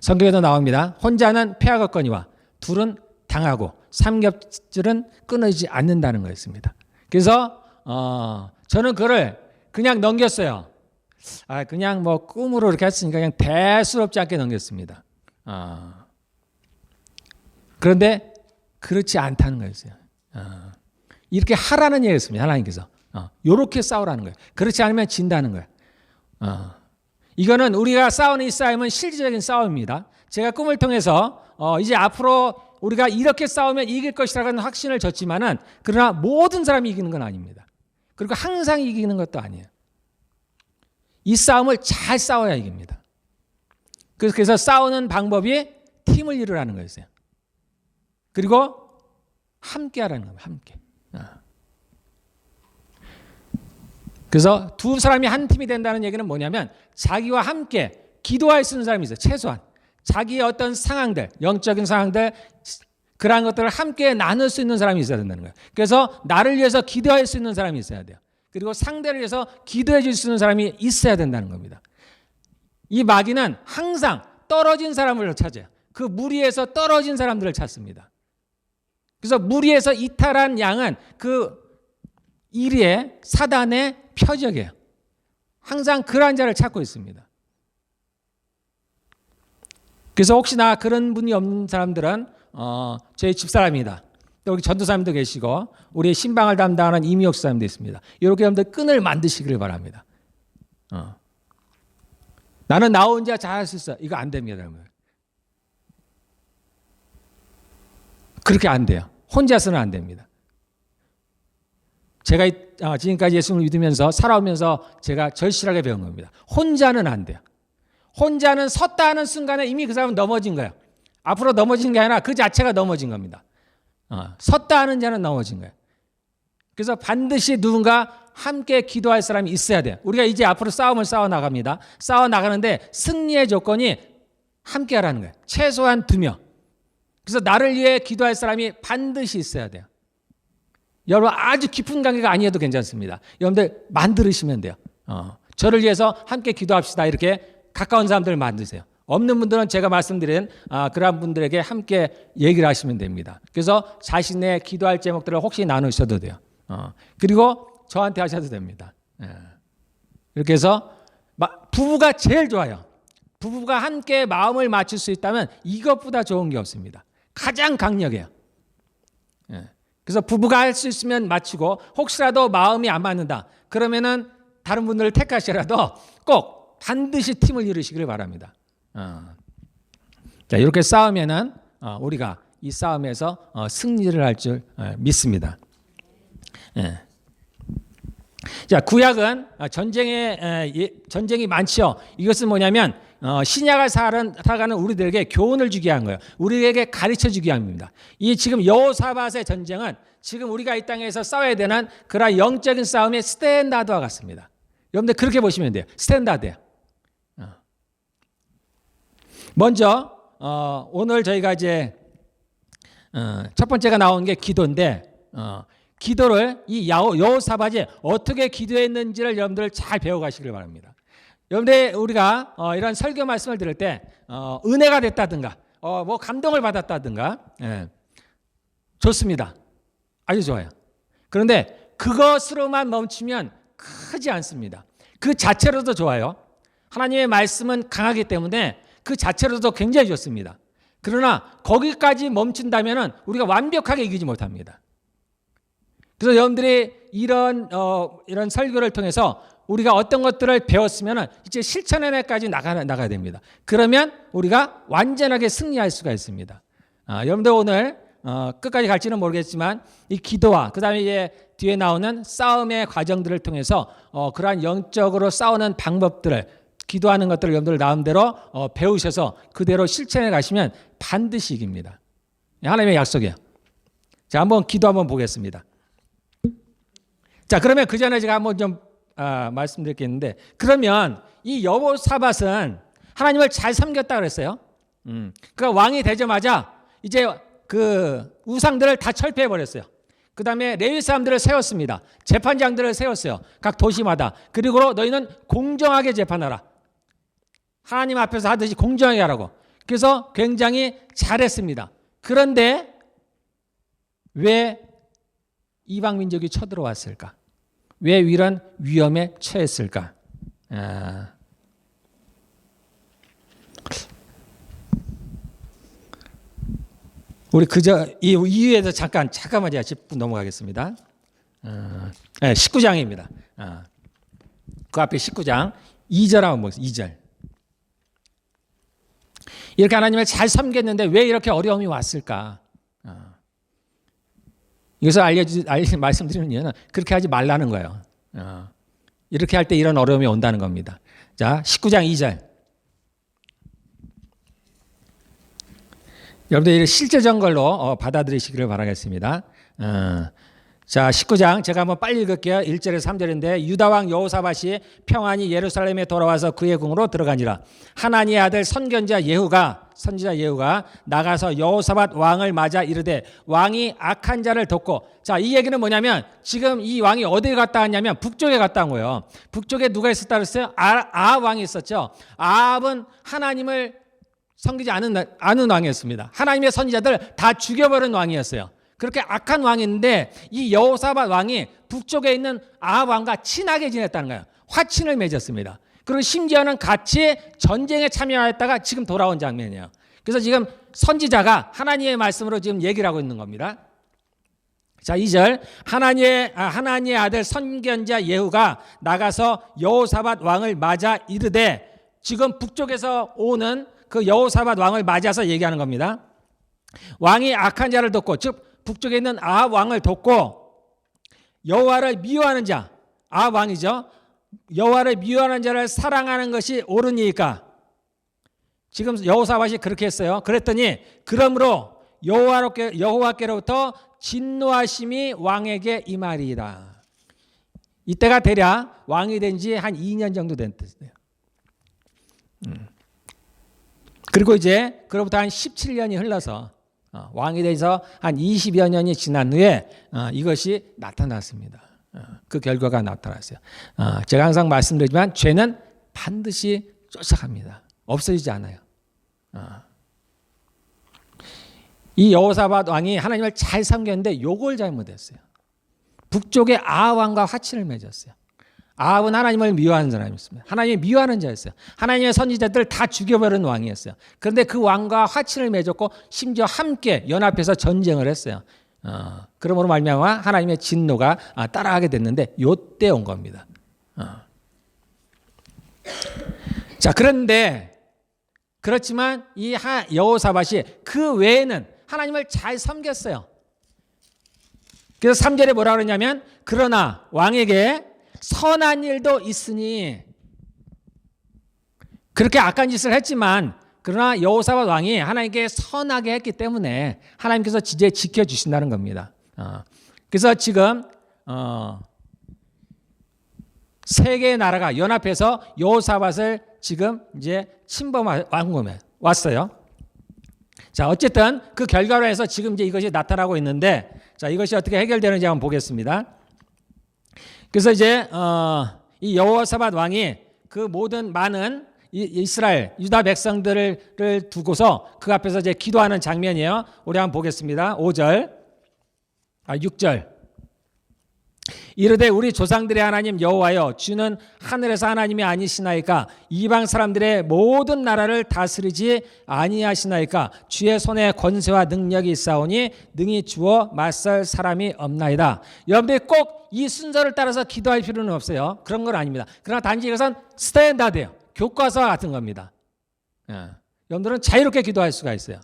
성경에도 나옵니다. 혼자는 패하겠거니와 둘은 당하고 삼겹줄은 끊어지지 않는다는 것입니다. 그래서 저는 그걸 그냥 넘겼어요. 그냥 뭐 꿈으로 이렇게 했으니까 그냥 대수롭지 않게 넘겼습니다. 그런데 그렇지 않다는 거였어요. 이렇게 하라는 얘기였습니다. 하나님께서. 이렇게 싸우라는 거예요. 그렇지 않으면 진다는 거예요. 이거는 우리가 싸우는 이 싸움은 실질적인 싸움입니다. 제가 꿈을 통해서 이제 앞으로 우리가 이렇게 싸우면 이길 것이라는 확신을 줬지만은 그러나 모든 사람이 이기는 건 아닙니다. 그리고 항상 이기는 것도 아니에요. 이 싸움을 잘 싸워야 이깁니다. 그래서 싸우는 방법이 팀을 이루라는 거였어요. 그리고 함께 하라는 거예요. 함께. 그래서 두 사람이 한 팀이 된다는 얘기는 뭐냐면 자기와 함께 기도할 수 있는 사람이 있어요. 최소한. 자기의 어떤 상황들, 영적인 상황들, 그러한 것들을 함께 나눌 수 있는 사람이 있어야 된다는 거예요. 그래서 나를 위해서 기도할 수 있는 사람이 있어야 돼요. 그리고 상대를 위해서 기도해 줄 수 있는 사람이 있어야 된다는 겁니다. 이 마귀는 항상 떨어진 사람을 찾아요. 그 무리에서 떨어진 사람들을 찾습니다. 그래서 무리에서 이탈한 양은 그 이리의 사단의 표적이에요. 항상 그러한 자를 찾고 있습니다. 그래서 혹시나 그런 분이 없는 사람들은 저희 집사람이다. 또 여기 전도사님도 계시고 우리 신방을 담당하는 이미옥 사님도 있습니다. 이렇게 여러분들 끈을 만드시기를 바랍니다. 나는 나 혼자 잘할 수 있어. 이거 안 됩니다. 여러분. 그렇게 안 돼요. 혼자서는 안 됩니다. 제가 지금까지 예수를 믿으면서 살아오면서 제가 절실하게 배운 겁니다. 혼자는 안 돼요. 혼자는 섰다 하는 순간에 이미 그 사람은 넘어진 거예요. 앞으로 넘어진 게 아니라 그 자체가 넘어진 겁니다. 섰다 하는 자는 넘어진 거예요. 그래서 반드시 누군가 함께 기도할 사람이 있어야 돼요. 우리가 이제 앞으로 싸움을 싸워 나갑니다. 싸워 나가는데 승리의 조건이 함께 하라는 거예요. 최소한 2명. 그래서 나를 위해 기도할 사람이 반드시 있어야 돼요. 여러분 아주 깊은 관계가 아니어도 괜찮습니다. 여러분들 만들으시면 돼요. 저를 위해서 함께 기도합시다. 이렇게 가까운 사람들을 만드세요. 없는 분들은 제가 말씀드린 그런 분들에게 함께 얘기를 하시면 됩니다. 그래서 자신의 기도할 제목들을 혹시 나누셔도 돼요. 그리고 저한테 하셔도 됩니다. 이렇게 해서 부부가 제일 좋아요. 부부가 함께 마음을 맞출 수 있다면 이것보다 좋은 게 없습니다. 가장 강력해요. 그래서 부부가 할 수 있으면 맞추고 혹시라도 마음이 안 맞는다. 그러면은 다른 분들을 택하시라도 꼭 반드시 팀을 이루시기를 바랍니다. 자, 이렇게 싸우면은 우리가 이 싸움에서 승리를 할 줄 믿습니다. 자, 구약은 전쟁이 많죠. 이것은 뭐냐면 신약을 살아가는 우리들에게 교훈을 주기 위한 거예요. 우리에게 가르쳐 주기 위함입니다. 이 지금 여호사밧의 전쟁은 지금 우리가 이 땅에서 싸워야 되는 그런 영적인 싸움의 스탠다드와 같습니다. 여러분들 그렇게 보시면 돼요. 스탠다드예요. 먼저 오늘 저희가 이제 첫 번째가 나온 게 기도인데 기도를 이 여호사밧이 어떻게 기도했는지를 여러분들 잘 배워가시길 바랍니다. 여러분들 우리가 이런 설교 말씀을 들을 때 은혜가 됐다든가 뭐 감동을 받았다든가 좋습니다. 아주 좋아요. 그런데 그것으로만 멈추면 크지 않습니다. 그 자체로도 좋아요. 하나님의 말씀은 강하기 때문에 그 자체로도 굉장히 좋습니다. 그러나 거기까지 멈춘다면 우리가 완벽하게 이기지 못합니다. 그래서 여러분들이 이런 설교를 통해서 우리가 어떤 것들을 배웠으면 이제 실천에까지 나가야 됩니다. 그러면 우리가 완전하게 승리할 수가 있습니다. 여러분들 오늘 끝까지 갈지는 모르겠지만 이 기도와 그다음에 이제 뒤에 나오는 싸움의 과정들을 통해서 그러한 영적으로 싸우는 방법들을 기도하는 것들을 여러분들 나름대로 배우셔서 그대로 실천해 가시면 반드시 이깁니다. 하나님의 약속이에요. 자, 한번 기도 한번 보겠습니다. 자, 그러면 그 전에 제가 한번 좀 말씀드릴 게 있는데, 그러면 이 여호사밧은 하나님을 잘 섬겼다 그랬어요. 그러니까 왕이 되자마자 이제 그 우상들을 다 철폐해 버렸어요. 그 다음에 레위 사람들을 세웠습니다. 재판장들을 세웠어요. 각 도시마다. 그리고 너희는 공정하게 재판하라. 하나님 앞에서 하듯이 공정하게 하라고. 그래서 굉장히 잘했습니다. 그런데 왜 이방 민족이 쳐들어왔을까? 왜 이런 위험에 처했을까? 우리 그저 이 이유에서 잠깐만 제가 짚고 넘어가겠습니다. 19장입니다. 그 앞에 19장 2절 한번 보겠습니다. 2절. 이렇게 하나님을 잘 섬겼는데 왜 이렇게 어려움이 왔을까? 이것을 말씀드리는 이유는 그렇게 하지 말라는 거예요. 이렇게 할 때 이런 어려움이 온다는 겁니다. 자, 19장 2절. 여러분들 실제적인 걸로 받아들이시기를 바라겠습니다. 자, 19장 제가 한번 빨리 읽을게요. 1절에서 3절인데 유다 왕 여호사밧이 평안히 예루살렘에 돌아와서 그의 궁으로 들어가니라. 하나니의 아들 선지자 예후가 나가서 여호사밧 왕을 맞아 이르되 왕이 악한 자를 돕고, 자, 이 얘기는 뭐냐면 지금 이 왕이 어디에 갔다 왔냐면 북쪽에 갔다 온 거예요. 북쪽에 누가 있었다 그랬어요? 아합 왕이 있었죠. 아합은 하나님을 섬기지 않은 왕이었습니다. 하나님의 선지자들 다 죽여버린 왕이었어요. 그렇게 악한 왕인데 이 여호사밧 왕이 북쪽에 있는 아합 왕과 친하게 지냈다는 거예요. 화친을 맺었습니다. 그리고 심지어는 같이 전쟁에 참여했다가 지금 돌아온 장면이에요. 그래서 지금 선지자가 하나님의 말씀으로 지금 얘기를 하고 있는 겁니다. 자, 2절. 하나님의 아들 선견자 예후가 나가서 여호사밧 왕을 맞아 이르되, 지금 북쪽에서 오는 그 여호사밧 왕을 맞아서 얘기하는 겁니다. 왕이 악한 자를 돕고, 즉 북쪽에 있는 아합 왕을 돕고 여호와를 미워하는 자, 아합 왕이죠. 여호와를 미워하는 자를 사랑하는 것이 옳으니까. 지금 여호사밧이 그렇게 했어요. 그랬더니 그러므로 여호와께로부터 진노하심이 왕에게 임하리이다. 이때가 대략 왕이 된 지 한 2년 정도 된 뜻이에요. 그리고 이제 그로부터 한 17년이 흘러서 왕이 돼서 한 20여 년이 지난 후에 이것이 나타났습니다. 그 결과가 나타났어요. 제가 항상 말씀드리지만 죄는 반드시 쫓아갑니다. 없어지지 않아요. 이 여호사밧 왕이 하나님을 잘 섬겼는데 요걸 잘못했어요. 북쪽의 아합 왕과 화친을 맺었어요. 아합은 하나님을 미워하는 사람이었습니다. 하나님을 미워하는 자였어요. 하나님의 선지자들 다 죽여버린 왕이었어요. 그런데 그 왕과 화친을 맺었고 심지어 함께 연합해서 전쟁을 했어요. 그러므로 말미암아 하나님의 진노가 따라가게 됐는데 요때 온 겁니다. 자, 그런데 그렇지만 이 여호사밧이 그 외에는 하나님을 잘 섬겼어요. 그래서 3절에 뭐라 그러냐면 그러나 왕에게 선한 일도 있으니, 그렇게 악한 짓을 했지만 그러나 여호사밧 왕이 하나님께 선하게 했기 때문에 하나님께서 이제 지켜주신다는 겁니다. 그래서 지금 세 개의 나라가 연합해서 여호사밧을 지금 이제 침범하고 왔어요. 자, 어쨌든 그 결과로 해서 지금 이제 이것이 나타나고 있는데, 자, 이것이 어떻게 해결되는지 한번 보겠습니다. 그래서 이제 이 여호사밧 왕이 그 모든 많은 이스라엘 유다 백성들을 두고서 그 앞에서 이제 기도하는 장면이에요. 우리 한번 보겠습니다. 5절, 6절. 이르되 우리 조상들의 하나님 여호와여 주는 하늘에서 하나님이 아니시나이까 이방 사람들의 모든 나라를 다스리지 아니하시나이까 주의 손에 권세와 능력이 있사오니 능히 주어 맞설 사람이 없나이다. 여러분들이 꼭 이 순서를 따라서 기도할 필요는 없어요. 그런 건 아닙니다. 그러나 단지 이것은 스탠다드예요. 교과서와 같은 겁니다. 여러분들은 자유롭게 기도할 수가 있어요.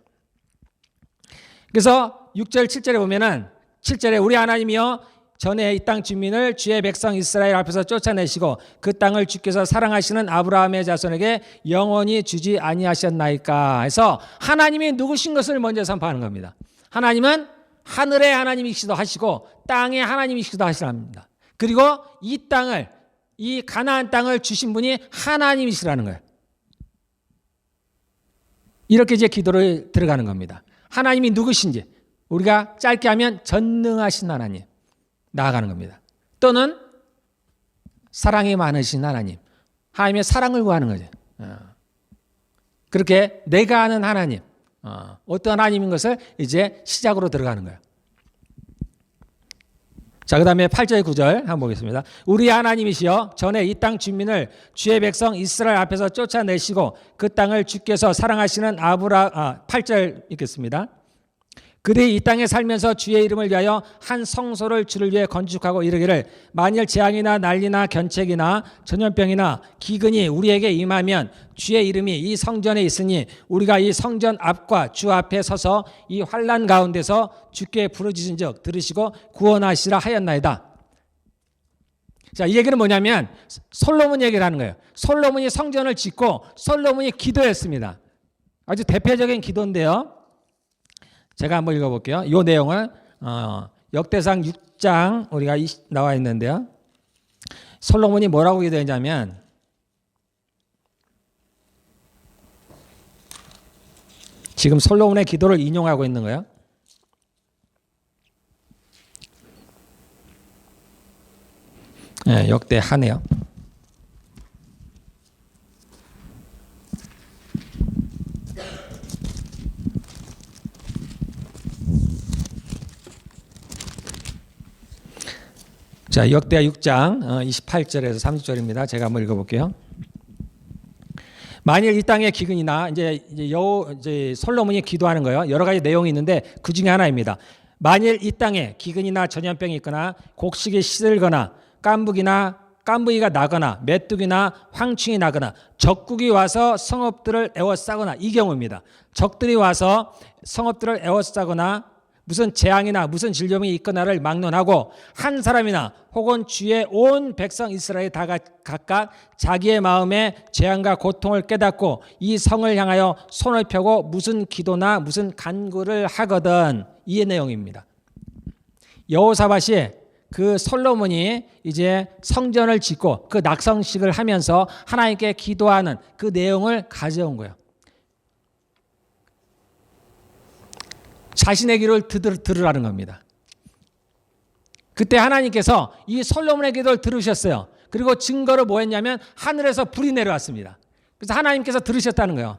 그래서 6절 7절에 보면은 7절에 우리 하나님이여 전에 이 땅 주민을 주의 백성 이스라엘 앞에서 쫓아내시고 그 땅을 주께서 사랑하시는 아브라함의 자손에게 영원히 주지 아니하셨나이까 해서 하나님이 누구신 것을 먼저 선포하는 겁니다. 하나님은 하늘의 하나님이시기도 하시고 땅의 하나님이시기도 하시랍니다. 그리고 이 땅을 이 가나안 땅을 주신 분이 하나님이시라는 거예요. 이렇게 이제 기도를 들어가는 겁니다. 하나님이 누구신지 우리가 짧게 하면 전능하신 하나님 나아가는 겁니다. 또는 사랑이 많으신 하나님, 하나님의 사랑을 구하는 거죠. 그렇게 내가 아는 하나님, 어떤 하나님인 것을 이제 시작으로 들어가는 거예요. 자, 그 다음에 8절 9절 한번 보겠습니다. 우리 하나님이시여 전에 이 땅 주민을 주의 백성 이스라엘 앞에서 쫓아내시고 그 땅을 주께서 사랑하시는 8절 읽겠습니다. 그들이 이 땅에 살면서 주의 이름을 위하여 한 성소를 주를 위해 건축하고 이르기를 만일 재앙이나 난리나 견책이나 전염병이나 기근이 우리에게 임하면 주의 이름이 이 성전에 있으니 우리가 이 성전 앞과 주 앞에 서서 이 환난 가운데서 주께 부르짖은즉 들으시고 구원하시라 하였나이다. 자, 이 얘기는 뭐냐면 솔로몬 얘기를 하는 거예요. 솔로몬이 성전을 짓고 솔로몬이 기도했습니다. 아주 대표적인 기도인데요. 제가 한번 읽어볼게요. 이 내용은 역대상 6장 우리가 나와 있는데요. 솔로몬이 뭐라고 기도했냐면 지금 솔로몬의 기도를 인용하고 있는 거예요. 네, 역대하네요. 자, 역대하 6장 28절에서 30절입니다. 제가 한번 읽어볼게요. 만일 이 땅에 기근이나 이제 솔로몬이 기도하는 거예요. 여러 가지 내용이 있는데 그 중에 하나입니다. 만일 이 땅에 기근이나 전염병이 있거나 곡식이 시들거나 깐부기가 나거나 메뚜기나 황충이 나거나 적국이 와서 성읍들을 에워싸거나 이 경우입니다. 적들이 와서 성읍들을 에워싸거나 무슨 재앙이나 무슨 질병이 있거나를 막론하고 한 사람이나 혹은 주의 온 백성 이스라엘이 다 각각 자기의 마음에 재앙과 고통을 깨닫고 이 성을 향하여 손을 펴고 무슨 기도나 무슨 간구를 하거든 이 내용입니다. 여호사밧이 그 솔로몬이 이제 성전을 짓고 그 낙성식을 하면서 하나님께 기도하는 그 내용을 가져온 거예요. 자신의 기도를 들으라는 겁니다. 그때 하나님께서 이 솔로몬의 기도를 들으셨어요. 그리고 증거로 뭐 했냐면 하늘에서 불이 내려왔습니다. 그래서 하나님께서 들으셨다는 거예요.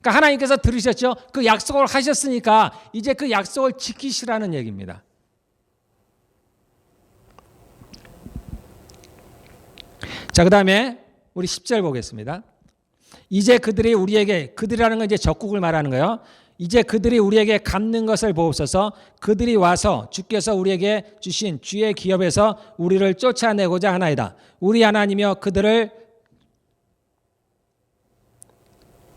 그러니까 하나님께서 들으셨죠. 그 약속을 하셨으니까 이제 그 약속을 지키시라는 얘기입니다. 자, 그 다음에 우리 10절 보겠습니다. 이제 그들이 우리에게, 그들이라는 건 이제 적국을 말하는 거예요. 이제 그들이 우리에게 갚는 것을 보옵소서. 그들이 와서 주께서 우리에게 주신 주의 기업에서 우리를 쫓아내고자 하나이다. 우리 하나님이여 그들을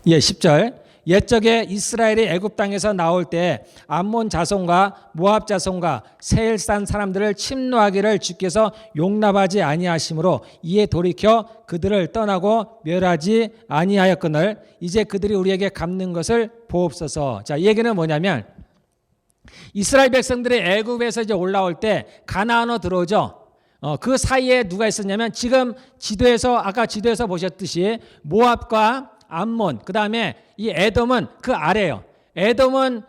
10절 옛적에 이스라엘이 애굽 땅에서 나올 때 암몬 자손과 모압 자손과 세일산 사람들을 침노하기를 주께서 용납하지 아니하심으로 이에 돌이켜 그들을 떠나고 멸하지 아니하였거늘 이제 그들이 우리에게 갚는 것을 보옵소서. 자, 이 얘기는 뭐냐면 이스라엘 백성들이 애굽에서 이제 올라올 때 가나안으로 들어오죠. 그 사이에 누가 있었냐면 지금 아까 지도에서 보셨듯이 모압과 암몬, 그 다음에 이 에돔은 그 아래예요. 에돔은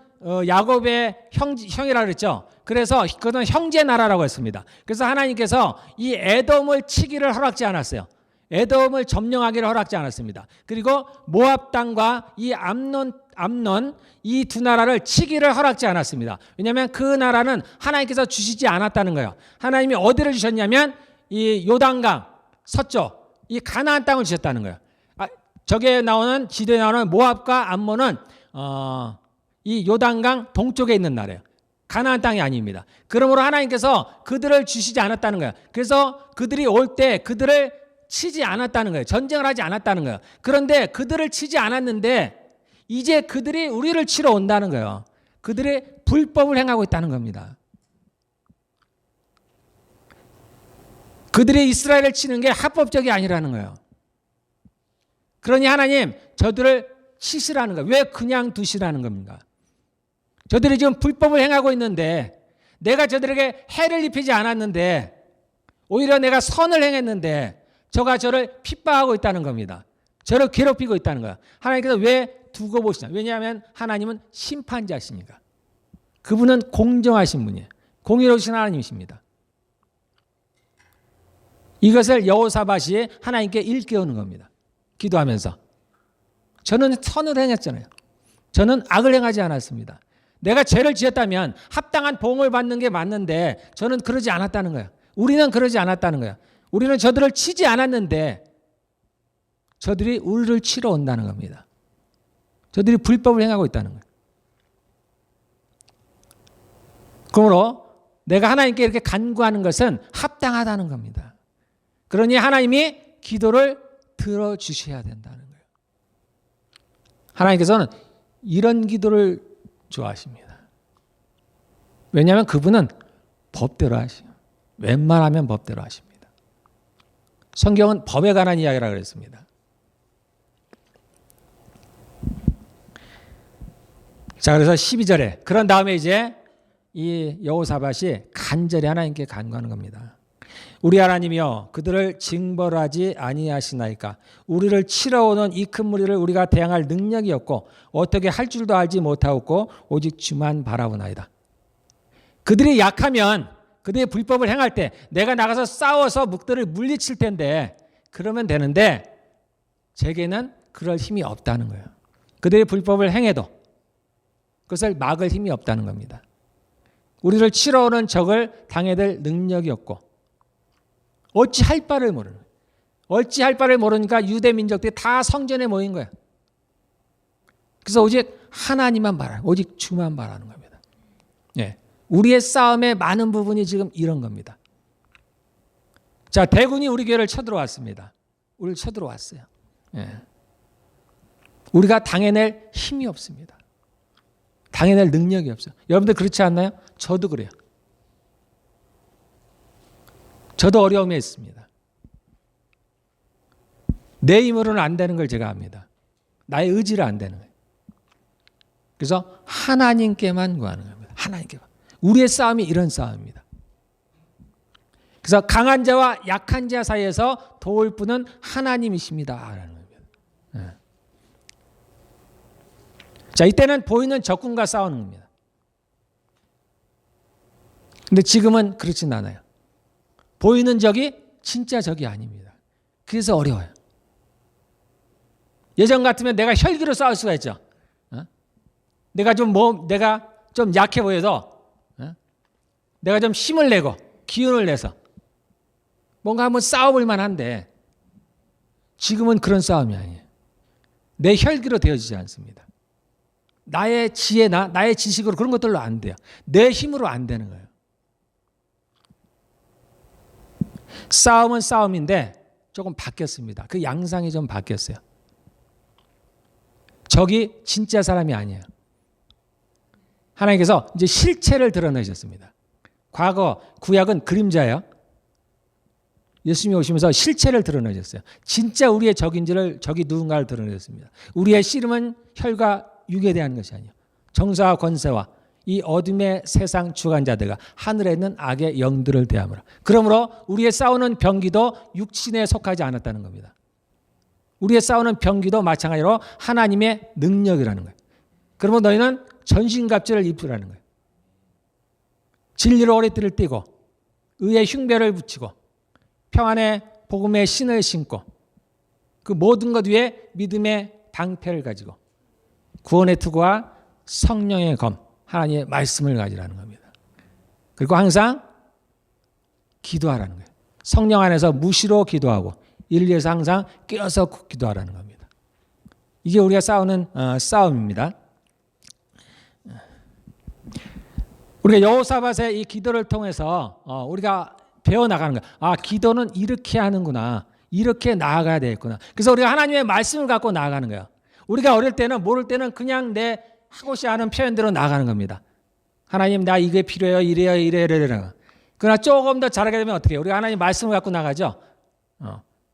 야곱의 형이라고 그랬죠. 그래서 그건 형제 나라라고 했습니다. 그래서 하나님께서 이 에돔을 치기를 허락지 않았어요. 에돔을 점령하기를 허락지 않았습니다. 그리고 모압 땅과 이 암논 이 두 나라를 치기를 허락지 않았습니다. 왜냐하면 그 나라는 하나님께서 주시지 않았다는 거예요. 하나님이 어디를 주셨냐면 이 요단강 서쪽 이 가나안 땅을 주셨다는 거예요. 저게 나오는 지도에 나오는 모압과 암몬은 이 요단강 동쪽에 있는 나라예요. 가나안 땅이 아닙니다. 그러므로 하나님께서 그들을 주시지 않았다는 거예요. 그래서 그들이 올 때 그들을 치지 않았다는 거예요. 전쟁을 하지 않았다는 거예요. 그런데 그들을 치지 않았는데 이제 그들이 우리를 치러 온다는 거예요. 그들이 불법을 행하고 있다는 겁니다. 그들이 이스라엘을 치는 게 합법적이 아니라는 거예요. 그러니 하나님 저들을 치시라는 거예요. 왜 그냥 두시라는 겁니까? 저들이 지금 불법을 행하고 있는데 내가 저들에게 해를 입히지 않았는데 오히려 내가 선을 행했는데 저가 저를 핍박하고 있다는 겁니다. 저를 괴롭히고 있다는 거야. 하나님께서 왜 두고 보시냐? 왜냐하면 하나님은 심판자시니까. 그분은 공정하신 분이에요. 공의로우신 하나님이십니다. 이것을 여호사밧이 하나님께 일깨우는 겁니다. 기도하면서. 저는 선을 행했잖아요. 저는 악을 행하지 않았습니다. 내가 죄를 지었다면 합당한 보응을 받는 게 맞는데 저는 그러지 않았다는 거예요. 우리는 그러지 않았다는 거예요. 우리는 저들을 치지 않았는데 저들이 우리를 치러 온다는 겁니다. 저들이 불법을 행하고 있다는 거예요. 그러므로 내가 하나님께 이렇게 간구하는 것은 합당하다는 겁니다. 그러니 하나님이 기도를 들어주셔야 된다는 거예요. 하나님께서는 이런 기도를 좋아하십니다. 왜냐하면 그분은 법대로 하시요. 웬만하면 법대로 하십니다. 성경은 법에 관한 이야기라고 그랬습니다. 자, 그래서 12절에 그런 다음에 이제 이 여호사밧이 간절히 하나님께 간구하는 겁니다. 우리 하나님이여 그들을 징벌하지 아니하시나이까. 우리를 치러 오는 이 큰 무리를 우리가 대항할 능력이 없고 어떻게 할 줄도 알지 못하고 오직 주만 바라보나이다. 그들이 약하면 그들이 불법을 행할 때 내가 나가서 싸워서 묵들을 물리칠 텐데 그러면 되는데 제게는 그럴 힘이 없다는 거예요. 그들이 불법을 행해도 그것을 막을 힘이 없다는 겁니다. 우리를 치러 오는 적을 당해낼 능력이 없고 어찌 할 바를 모르는 거예요. 어찌 할 바를 모르니까 유대 민족들이 다 성전에 모인 거예요. 그래서 오직 하나님만 바라는, 오직 주만 바라는 겁니다. 예. 우리의 싸움의 많은 부분이 지금 이런 겁니다. 자, 대군이 우리 교회를 쳐들어왔습니다. 우리를 쳐들어왔어요. 예. 우리가 당해낼 힘이 없습니다. 당해낼 능력이 없어요. 여러분들 그렇지 않나요? 저도 그래요. 저도 어려움에 있습니다. 내 힘으로는 안 되는 걸 제가 압니다. 나의 의지로 안 되는 거예요. 그래서 하나님께만 구하는 겁니다. 하나님께만. 우리의 싸움이 이런 싸움입니다. 그래서 강한 자와 약한 자 사이에서 도울 분은 하나님이십니다. 라는 겁니다. 네. 자, 이때는 보이는 적군과 싸우는 겁니다. 근데 지금은 그렇진 않아요. 보이는 적이 진짜 적이 아닙니다. 그래서 어려워요. 예전 같으면 내가 혈기로 싸울 수가 있죠. 내가 좀 약해 보여도 내가 좀 힘을 내고 기운을 내서 뭔가 한번 싸워볼 만한데 지금은 그런 싸움이 아니에요. 내 혈기로 되어지지 않습니다. 나의 지혜나 나의 지식으로 그런 것들로 안 돼요. 내 힘으로 안 되는 거예요. 싸움은 싸움인데 조금 바뀌었습니다. 그 양상이 좀 바뀌었어요. 적이 진짜 사람이 아니에요. 하나님께서 이제 실체를 드러내셨습니다. 과거 구약은 그림자예요. 예수님이 오시면서 실체를 드러내셨어요. 진짜 우리의 적인지를 적이 누군가를 드러내셨습니다. 우리의 씨름은 혈과 육에 대한 것이 아니에요. 정사와 권세와 이 어둠의 세상 주관자들과 하늘에 있는 악의 영들을 대함으로. 그러므로 우리의 싸우는 병기도 육신에 속하지 않았다는 겁니다. 우리의 싸우는 병기도 마찬가지로 하나님의 능력이라는 거예요. 그러면 너희는 전신갑주를 입으라는 거예요. 진리로 허리띠를 띠고 의의 흉배를 붙이고 평안의 복음의 신을 신고 그 모든 것 위에 믿음의 방패를 가지고 구원의 투구와 성령의 검, 하나님의 말씀을 가지라는 겁니다. 그리고 항상 기도하라는 거예요. 성령 안에서 무시로 기도하고 이를 위해서 항상 깨어서 기도하라는 겁니다. 이게 우리가 싸우는 싸움입니다. 우리가 여호사밧의 이 기도를 통해서 우리가 배워나가는 거예요. 아, 기도는 이렇게 하는구나. 이렇게 나아가야 되겠구나. 그래서 우리가 하나님의 말씀을 갖고 나아가는 거예요. 우리가 어릴 때는 모를 때는 그냥 내 하고자 하는 표현대로 나아가는 겁니다. 하나님 나 이게 필요해요. 이래요. 이래요. 그러나 조금 더 잘하게 되면 어떻게 해요? 우리가 하나님 말씀을 갖고 나가죠.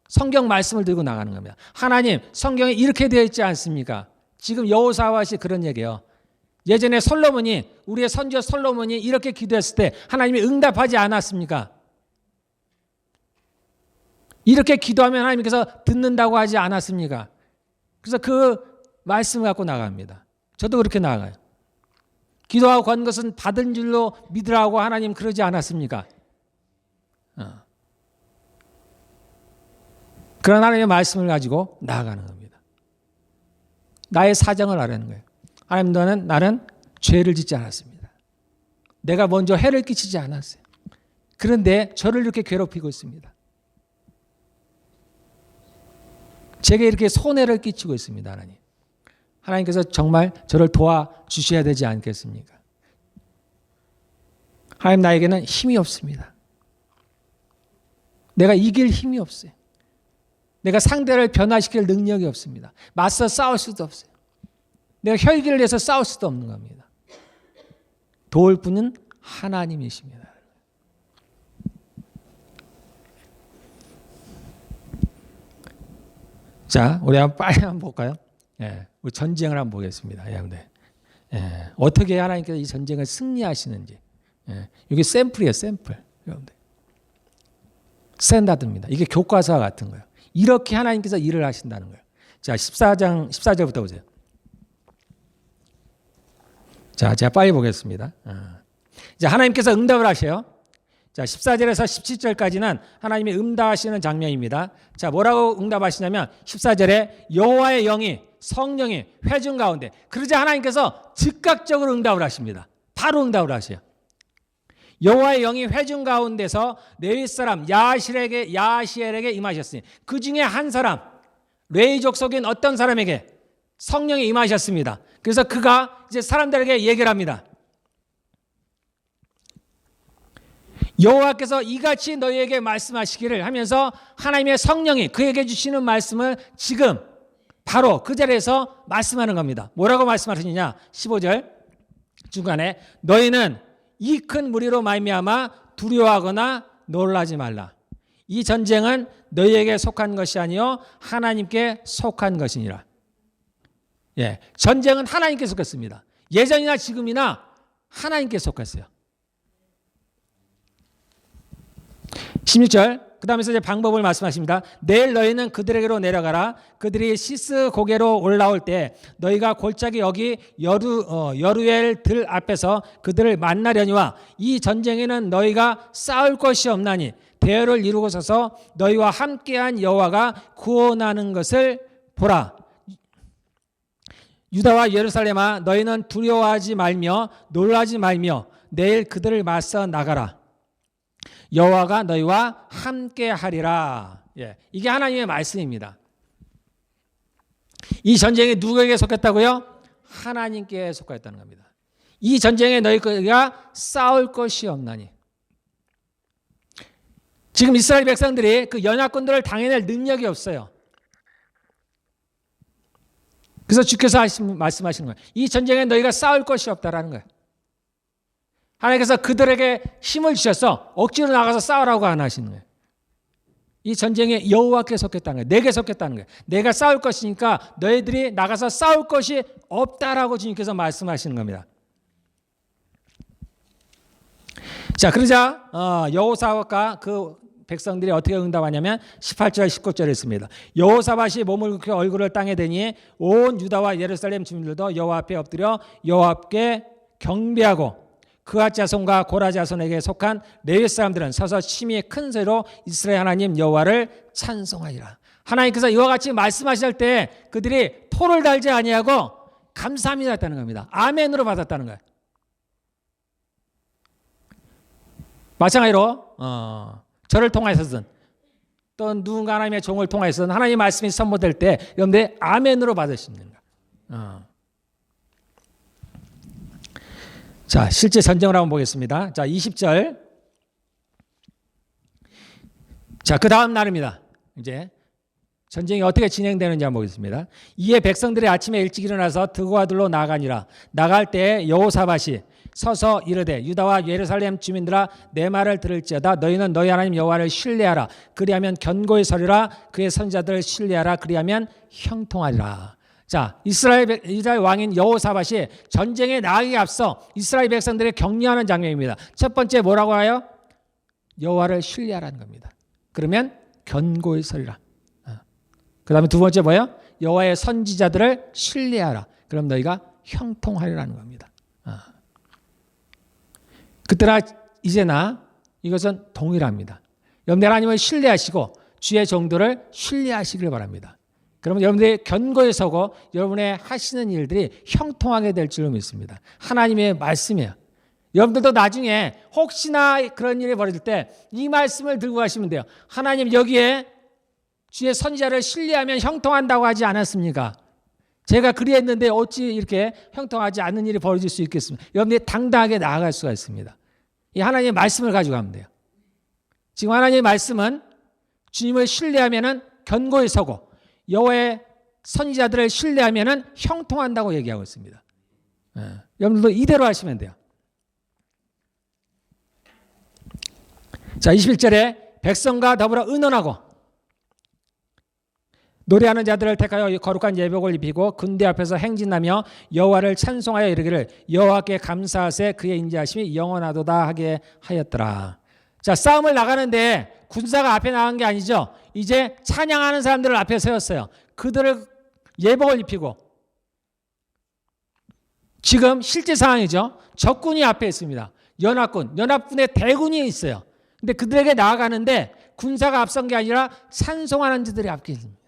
성경 말씀을 들고 나가는 겁니다. 하나님 성경에 이렇게 되어 있지 않습니까? 지금 여호사밧이 그런 얘기예요. 예전에 솔로몬이 우리의 선지자 솔로몬이 이렇게 기도했을 때 하나님이 응답하지 않았습니까? 이렇게 기도하면 하나님께서 듣는다고 하지 않았습니까? 그래서 그 말씀을 갖고 나갑니다. 저도 그렇게 나아가요. 기도하고 건 것은 받은 줄로 믿으라고 하나님 그러지 않았습니까? 그런 하나님의 말씀을 가지고 나아가는 겁니다. 나의 사정을 알아내는 거예요. 하나님 나는 죄를 짓지 않았습니다. 내가 먼저 해를 끼치지 않았어요. 그런데 저를 이렇게 괴롭히고 있습니다. 제게 이렇게 손해를 끼치고 있습니다. 하나님. 하나님께서 정말 저를 도와주셔야 되지 않겠습니까? 하나님 나에게는 힘이 없습니다. 내가 이길 힘이 없어요. 내가 상대를 변화시킬 능력이 없습니다. 맞서 싸울 수도 없어요. 내가 혈기를 내서 싸울 수도 없는 겁니다. 도울 분은 하나님이십니다. 자, 우리 한번 빨리 한번 볼까요? 예, 우리 전쟁을 한번 보겠습니다, 여러분들. 예, 어떻게 하나님께서 이 전쟁을 승리하시는지. 예, 이게 샘플이에요, 샘플, 여러분들. 스탠다드입니다. 이게 교과서와 같은 거예요. 이렇게 하나님께서 일을 하신다는 거예요. 자, 14절부터 보세요. 자, 제가 빨리 보겠습니다. 자, 하나님께서 응답을 하셔요. 자, 14절에서 17절까지는 하나님이 응답하시는 장면입니다. 자, 뭐라고 응답하시냐면 14절에 여호와의 영이 성령이 회중 가운데, 그러자 하나님께서 즉각적으로 응답을 하십니다. 바로 응답을 하셔요. 여호와의 영이 회중 가운데서 레위 사람 야시엘에게 임하셨으니 그 중에 한 사람, 레위 족속인 어떤 사람에게 성령이 임하셨습니다. 그래서 그가 이제 사람들에게 얘기를 합니다. 여호와께서 이같이 너희에게 말씀하시기를 하면서 하나님의 성령이 그에게 주시는 말씀을 지금 바로 그 자리에서 말씀하는 겁니다. 뭐라고 말씀하시느냐? 15절 중간에 너희는 이 큰 무리로 말미암아 두려워하거나 놀라지 말라. 이 전쟁은 너희에게 속한 것이 아니요 하나님께 속한 것이니라. 예, 전쟁은 하나님께 속했습니다. 예전이나 지금이나 하나님께 속했어요. 16절 그 다음에서 이제 방법을 말씀하십니다. 내일 너희는 그들에게로 내려가라. 그들이 시스 고개로 올라올 때 너희가 골짜기 여기 여루엘 들 앞에서 그들을 만나려니와 이 전쟁에는 너희가 싸울 것이 없나니 대열을 이루고 서서 너희와 함께한 여호와가 구원하는 것을 보라. 유다와 예루살렘아 너희는 두려워하지 말며 놀라지 말며 내일 그들을 맞서 나가라. 여호와가 너희와 함께 하리라. 예, 이게 하나님의 말씀입니다. 이 전쟁이 누구에게 속했다고요? 하나님께 속했다는 겁니다. 이 전쟁에 너희가 싸울 것이 없나니. 지금 이스라엘 백성들이 그 연합군들을 당해낼 능력이 없어요. 그래서 주께서 말씀하시는 거예요. 이 전쟁에 너희가 싸울 것이 없다라는 거예요. 하나님께서 그들에게 힘을 주셔서 억지로 나가서 싸우라고 안 하시는 거예요. 이 전쟁에 여호와께 속했다는 거예요. 내게 속했다는 거예요. 내가 싸울 것이니까 너희들이 나가서 싸울 것이 없다라고 주님께서 말씀하시는 겁니다. 자, 그러자 여호사밧과 그 백성들이 어떻게 응답하냐면 18절 19절에 있습니다. 여호사밧이 몸을 굽혀 얼굴을 땅에 대니 온 유다와 예루살렘 주민들도 여호와 앞에 엎드려 여호와께 경배하고 그앗 자손과 고라 자손에게 속한 레위 사람들은 서서 심히 큰 소리로 이스라엘 하나님 여호와를 찬송하리라. 하나님께서 이와 같이 말씀하실 때 그들이 토를 달지 아니하고 감사합니다 했다는 겁니다. 아멘으로 받았다는 거예요. 마찬가지로 저를 통하여서든 또 누군가 하나님의 종을 통하여서든 하나님의 말씀이 선포될 때 여러분들 아멘으로 받으시는 거예요. 자, 실제 전쟁을 한번 보겠습니다. 자, 20절. 자, 그 다음 날입니다. 이제 전쟁이 어떻게 진행되는지 한번 보겠습니다. 이에 백성들이 아침에 일찍 일어나서 드고아들로 나가니라. 나갈 때 여호사밧이 서서 이르되 유다와 예루살렘 주민들아 내 말을 들을지어다. 너희는 너희 하나님 여호와를 신뢰하라. 그리하면 견고히 서리라. 그의 선지자들을 신뢰하라. 그리하면 형통하리라. 자, 이스라엘 왕인 여호사밧이 전쟁에 나가기 앞서 이스라엘 백성들을 격려하는 장면입니다. 첫 번째 뭐라고 하여? 여호와를 신뢰하라는 겁니다. 그러면 견고히 서리라. 그 다음에 두 번째 뭐예요? 여호와의 선지자들을 신뢰하라. 그럼 너희가 형통하리라는 겁니다. 그때나 이제나 이것은 동일합니다. 여러분들 하나님을 신뢰하시고 주의 종들을 신뢰하시길 바랍니다. 그러면 여러분들이 견고히 서고 여러분의 하시는 일들이 형통하게 될 줄로 믿습니다. 하나님의 말씀이에요. 여러분들도 나중에 혹시나 그런 일이 벌어질 때 이 말씀을 들고 가시면 돼요. 하나님 여기에 주의 선지자를 신뢰하면 형통한다고 하지 않았습니까? 제가 그리했는데 어찌 이렇게 형통하지 않는 일이 벌어질 수 있겠습니까? 여러분들이 당당하게 나아갈 수가 있습니다. 이 하나님의 말씀을 가지고 가면 돼요. 지금 하나님의 말씀은 주님을 신뢰하면 견고히 서고 여호와의 선지자들을 신뢰하면 형통한다고 얘기하고 있습니다. 여러분들도 이대로 하시면 돼요. 자, 21절에 백성과 더불어 의논하고 노래하는 자들을 택하여 거룩한 예복을 입히고 군대 앞에서 행진하며 여호와를 찬송하여 이르기를 여호와께 감사하세 그의 인자하심이 영원하도다 하게 하였더라. 자, 싸움을 나가는데 군사가 앞에 나간 게 아니죠. 이제 찬양하는 사람들을 앞에 세웠어요. 그들을 예복을 입히고 지금 실제 상황이죠. 적군이 앞에 있습니다. 연합군의 대군이 있어요. 근데 그들에게 나아가는데 군사가 앞선 게 아니라 찬송하는 자들이 앞에 있습니다.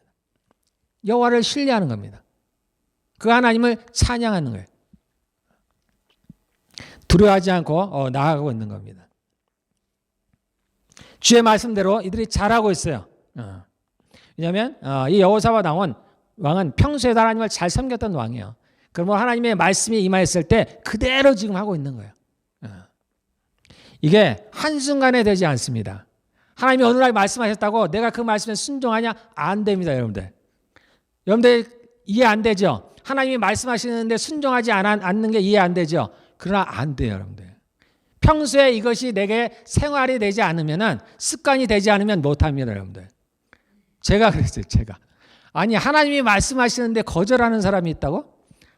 여호와를 신뢰하는 겁니다. 그 하나님을 찬양하는 거예요. 두려워하지 않고 나아가고 있는 겁니다. 주의 말씀대로 이들이 잘하고 있어요. 왜냐하면 이 여호사밧 왕은 평소에도 하나님을 잘 섬겼던 왕이에요. 그러면 하나님의 말씀이 임하였을 때 그대로 지금 하고 있는 거예요. 이게 한순간에 되지 않습니다. 하나님이 어느 날 말씀하셨다고 내가 그 말씀에 순종하냐? 안 됩니다, 여러분들. 여러분들 이해 안 되죠? 하나님이 말씀하시는데 순종하지 않는 게 이해 안 되죠? 그러나 안 돼요, 여러분들. 평소에 이것이 내게 생활이 되지 않으면 습관이 되지 않으면 못합니다, 여러분들. 제가 그랬어요, 제가. 아니, 하나님이 말씀하시는데 거절하는 사람이 있다고?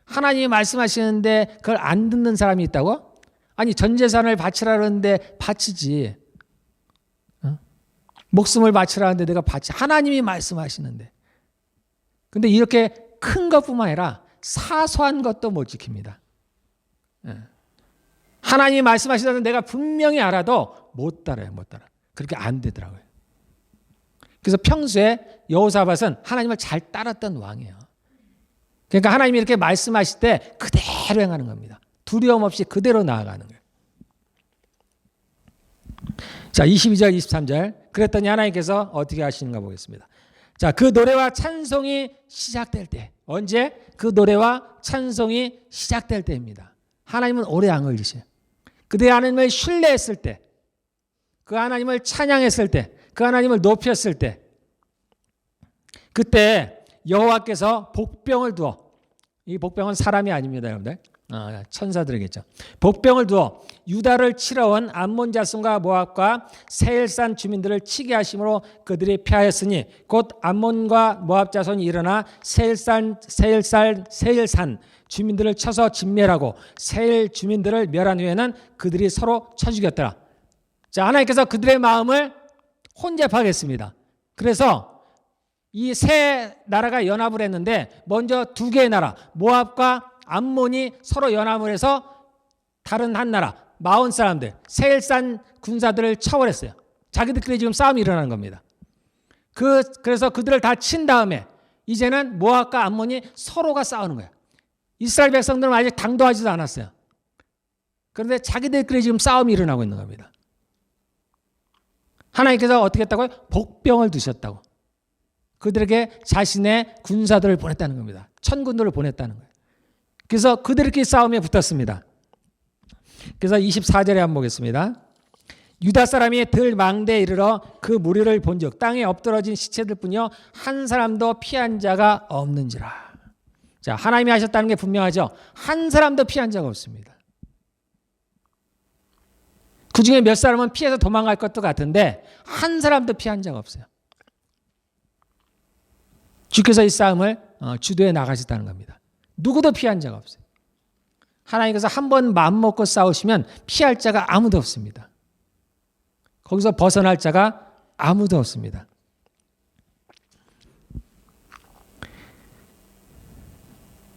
하나님이 말씀하시는데 그걸 안 듣는 사람이 있다고? 아니, 전 재산을 바치라는데 바치지. 목숨을 바치라는데 내가 바치. 하나님이 말씀하시는데. 근데 이렇게 큰 것뿐만 아니라 사소한 것도 못 지킵니다. 하나님이 말씀하시다는 내가 분명히 알아도 못 따라요, 못 따라. 그렇게 안 되더라고요. 그래서 평소에 여호사밧은 하나님을 잘 따랐던 왕이에요. 그러니까 하나님이 이렇게 말씀하실 때 그대로 행하는 겁니다. 두려움 없이 그대로 나아가는 거예요. 자, 22절, 23절. 그랬더니 하나님께서 어떻게 하시는가 보겠습니다. 자, 그 노래와 찬송이 시작될 때. 언제? 그 노래와 찬송이 시작될 때입니다. 하나님은 오래 안 걸리셔요. 그들이 하나님을 신뢰했을 때, 그 하나님을 찬양했을 때, 그 하나님을 높였을 때, 그때 여호와께서 복병을 두어, 이 복병은 사람이 아닙니다, 여러분들. 천사들이겠죠. 복병을 두어 유다를 치러 온 암몬 자손과 모압과 세일산 주민들을 치게 하심으로 그들이 패하였으니 곧 암몬과 모압 자손이 일어나 세일산 주민들을 쳐서 진멸하고 세일 주민들을 멸한 후에는 그들이 서로 쳐 죽였더라. 자, 하나님께서 그들의 마음을 혼잡하겠습니다. 그래서 이 세 나라가 연합을 했는데 먼저 두 개의 나라 모압과 암몬이 서로 연합을 해서 다른 한 나라 마온 사람들 세일산 군사들을 처벌했어요. 자기들끼리 지금 싸움이 일어나는 겁니다. 그래서 그들을 다 친 다음에 이제는 모압과 암몬이 서로가 싸우는 거예요. 이스라엘 백성들은 아직 당도하지도 않았어요. 그런데 자기들끼리 지금 싸움이 일어나고 있는 겁니다. 하나님께서 어떻게 했다고요? 복병을 두셨다고. 그들에게 자신의 군사들을 보냈다는 겁니다. 천군들을 보냈다는 거예요. 그래서 그들끼리 싸움에 붙었습니다. 그래서 24절에 한번 보겠습니다. 유다 사람이 들 망대에 이르러 그 무리를 본즉 땅에 엎드러진 시체들뿐이요 한 사람도 피한 자가 없는지라. 자, 하나님이 하셨다는 게 분명하죠. 한 사람도 피한 자가 없습니다. 그 중에 몇 사람은 피해서 도망갈 것도 같은데 한 사람도 피한 자가 없어요. 주께서 이 싸움을 주도해 나가셨다는 겁니다. 누구도 피한 자가 없어요. 하나님께서 한 번 마음먹고 싸우시면 피할 자가 아무도 없습니다. 거기서 벗어날 자가 아무도 없습니다.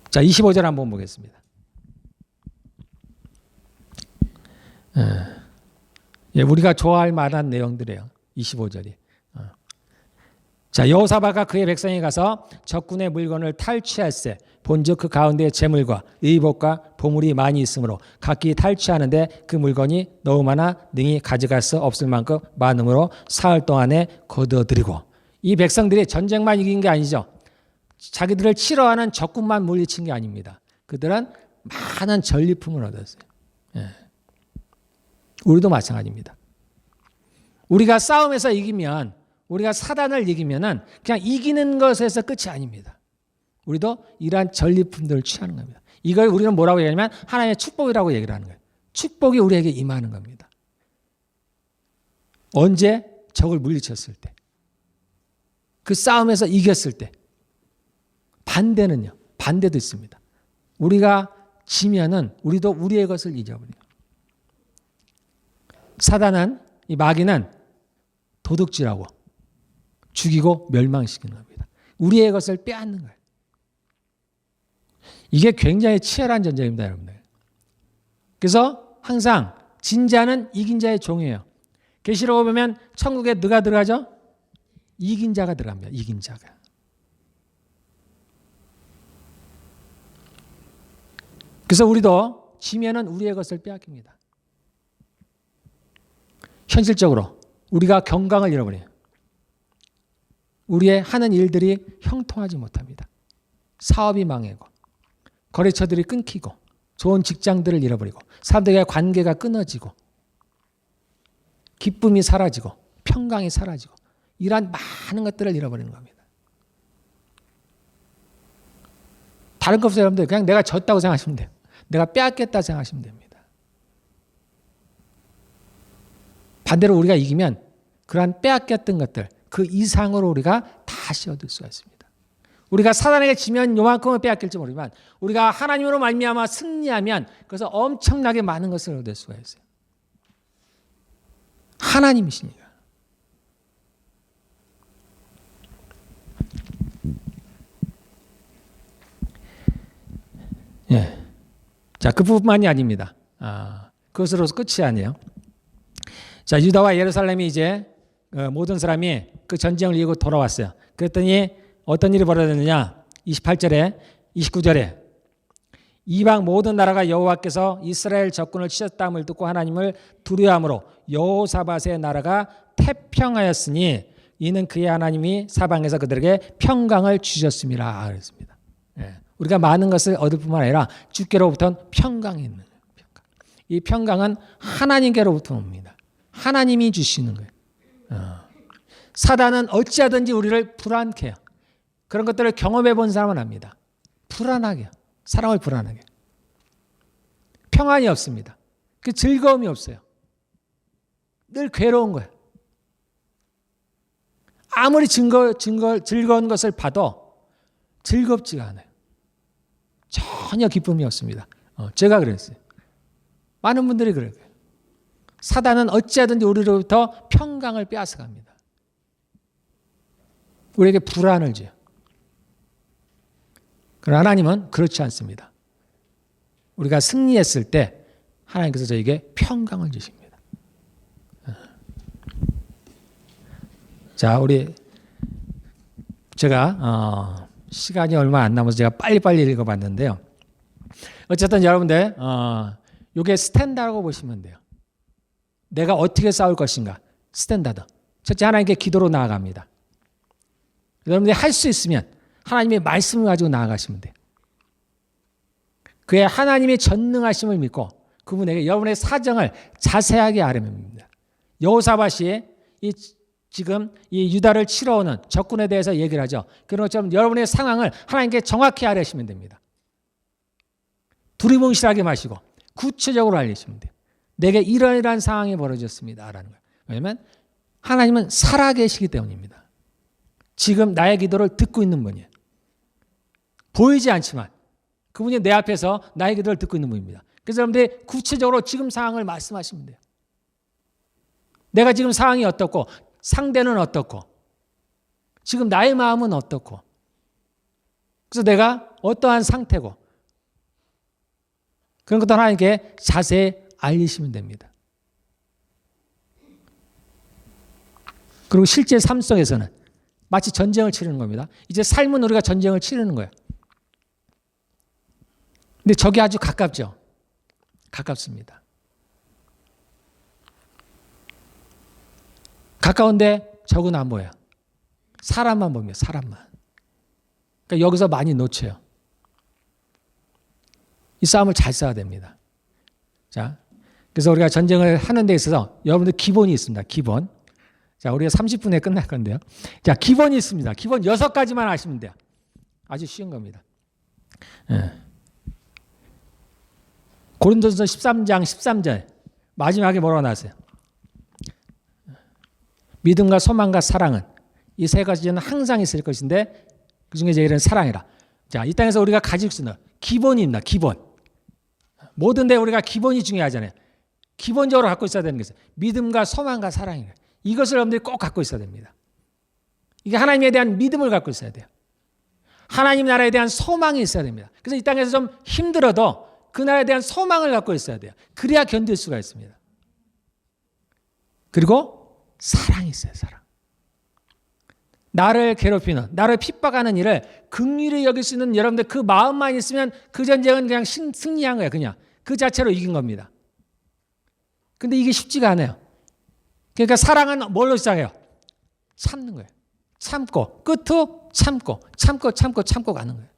자, 25절 한번 보겠습니다. 우리가 좋아할 만한 내용들이에요. 25절이. 자, 여호사밧과 그의 백성이 가서 적군의 물건을 탈취할세 본즉 그 가운데 재물과 의복과 보물이 많이 있으므로 각기 탈취하는데 그 물건이 너무 많아 능히 가져갈 수 없을 만큼 많음으로 사흘 동안에 거두어들이고. 이 백성들이 전쟁만 이긴 게 아니죠. 자기들을 치러하는 적군만 물리친 게 아닙니다. 그들은 많은 전리품을 얻었어요. 우리도 마찬가지입니다. 우리가 싸움에서 이기면, 우리가 사단을 이기면은 그냥 이기는 것에서 끝이 아닙니다. 우리도 이러한 전리품들을 취하는 겁니다. 이걸 우리는 뭐라고 얘기하냐면 하나님의 축복이라고 얘기를 하는 거예요. 축복이 우리에게 임하는 겁니다. 언제? 적을 물리쳤을 때. 그 싸움에서 이겼을 때. 반대는요. 반대도 있습니다. 우리가 지면은 우리도 우리의 것을 잊어버려요. 사단은, 이 마귀는 도둑질하고 죽이고 멸망시키는 겁니다. 우리의 것을 빼앗는 거예요. 이게 굉장히 치열한 전쟁입니다, 여러분들. 그래서 항상 진자는 이긴 자의 종이에요. 계시록에 보면 천국에 누가 들어가죠? 이긴 자가 들어갑니다. 이긴 자가. 그래서 우리도 지면은 우리의 것을 빼앗깁니다. 현실적으로 우리가 건강을 잃어버려요. 우리의 하는 일들이 형통하지 못합니다. 사업이 망하고 거래처들이 끊기고 좋은 직장들을 잃어버리고 사람들과의 관계가 끊어지고 기쁨이 사라지고 평강이 사라지고 이러한 많은 것들을 잃어버리는 겁니다. 다른 거 없어요, 여러분들. 그냥 내가 졌다고 생각하시면 돼요. 내가 빼앗겼다 생각하시면 됩니다. 반대로 우리가 이기면 그러한 빼앗겼던 것들 그 이상으로 우리가 다시 얻을 수가 있습니다. 우리가 사단에게 지면 요만큼은 빼앗길지 모르지만 우리가 하나님으로 말미암아 승리하면 그래서 엄청나게 많은 것을 얻을 수가 있어요. 하나님이시니까. 예. 자, 그뿐만이 아닙니다. 그것으로서 끝이 아니에요. 자, 유다와 예루살렘이 이제 모든 사람이 그 전쟁을 이기고 돌아왔어요. 그랬더니 어떤 일이 벌어졌느냐? 28절에 29절에 이방 모든 나라가 여호와께서 이스라엘 적군을 치셨다함을 듣고 하나님을 두려워함으로 여호사밧의 나라가 태평하였으니 이는 그의 하나님이 사방에서 그들에게 평강을 주셨음이라 그랬습니다. 예. 우리가 많은 것을 얻을 뿐만 아니라 주께로부터는 평강이 있는 거예요. 이 평강은 하나님께로부터 옵니다. 하나님이 주시는 거예요. 사단은 어찌하든지 우리를 불안케 해요. 그런 것들을 경험해 본 사람은 압니다. 불안하게, 사람을 불안하게. 평안이 없습니다. 그 즐거움이 없어요. 늘 괴로운 거예요. 아무리 즐거운 것을 봐도 즐겁지가 않아요. 전혀 기쁨이 없습니다. 제가 그랬어요. 많은 분들이 그래요. 사단은 어찌하든지 우리로부터 평강을 빼앗아갑니다. 우리에게 불안을 줘요. 그러나 하나님은 그렇지 않습니다. 우리가 승리했을 때 하나님께서 저에게 평강을 주십니다. 자, 우리 제가 시간이 얼마 안 남아서 제가 빨리빨리 읽어봤는데요. 어쨌든 여러분들 이게 스탠다라고 보시면 돼요. 내가 어떻게 싸울 것인가. 스탠다드. 첫째 하나님께 기도로 나아갑니다. 여러분들이 할 수 있으면 하나님의 말씀을 가지고 나아가시면 돼요. 그의 하나님의 전능하심을 믿고 그분에게 여러분의 사정을 자세하게 아뢰입니다. 여호사밧이 지금 이 유다를 치러 오는 적군에 대해서 얘기를 하죠. 그런 것처럼 여러분의 상황을 하나님께 정확히 아뢰시면 됩니다. 두리뭉실하게 마시고 구체적으로 알리시면 돼요. 내게 이러이러한 상황이 벌어졌습니다. 라는 거예요. 왜냐하면 하나님은 살아계시기 때문입니다. 지금 나의 기도를 듣고 있는 분이에요. 보이지 않지만 그분이 내 앞에서 나의 기도를 듣고 있는 분입니다. 그래서 여러분들이 구체적으로 지금 상황을 말씀하시면 돼요. 내가 지금 상황이 어떻고 상대는 어떻고 지금 나의 마음은 어떻고 그래서 내가 어떠한 상태고 그런 것도 하나님께 자세히 알리시면 됩니다. 그리고 실제 삶 속에서는 마치 전쟁을 치르는 겁니다. 이제 삶은 우리가 전쟁을 치르는 거예요. 근데 적이 아주 가깝죠. 가깝습니다. 가까운데 적은 안 보여요. 사람만 보면 사람만. 그러니까 여기서 많이 놓쳐요. 이 싸움을 잘 싸야 됩니다. 자, 그래서 우리가 전쟁을 하는 데 있어서 여러분들 기본이 있습니다. 기본. 자, 우리가 30분에 끝날 건데요. 자, 기본이 있습니다. 기본 6가지만 아시면 돼요. 아주 쉬운 겁니다. 예. 고린도전서 13장 13절 마지막에 뭐라고 나왔어요? 믿음과 소망과 사랑은 이 세 가지는 항상 있을 것인데 그중에 제일은 사랑이라. 자, 이 땅에서 우리가 가질 수 있는 기본입니다. 기본. 모든 데 우리가 기본이 중요하잖아요. 기본적으로 갖고 있어야 되는 게 있어요. 믿음과 소망과 사랑이에요. 이것을 여러분들이 꼭 갖고 있어야 됩니다. 이게 하나님에 대한 믿음을 갖고 있어야 돼요. 하나님 나라에 대한 소망이 있어야 됩니다. 그래서 이 땅에서 좀 힘들어도 그 나라에 대한 소망을 갖고 있어야 돼요. 그래야 견딜 수가 있습니다. 그리고 사랑이 있어요. 사랑. 나를 괴롭히는, 나를 핍박하는 일을 긍휼히 여길 수 있는 여러분들 그 마음만 있으면 그 전쟁은 그냥 승리한 거예요. 그냥 그 자체로 이긴 겁니다. 근데 이게 쉽지가 않아요. 그러니까 사랑은 뭘로 시작해요? 참는 거예요. 참고 끝도 참고 가는 거예요.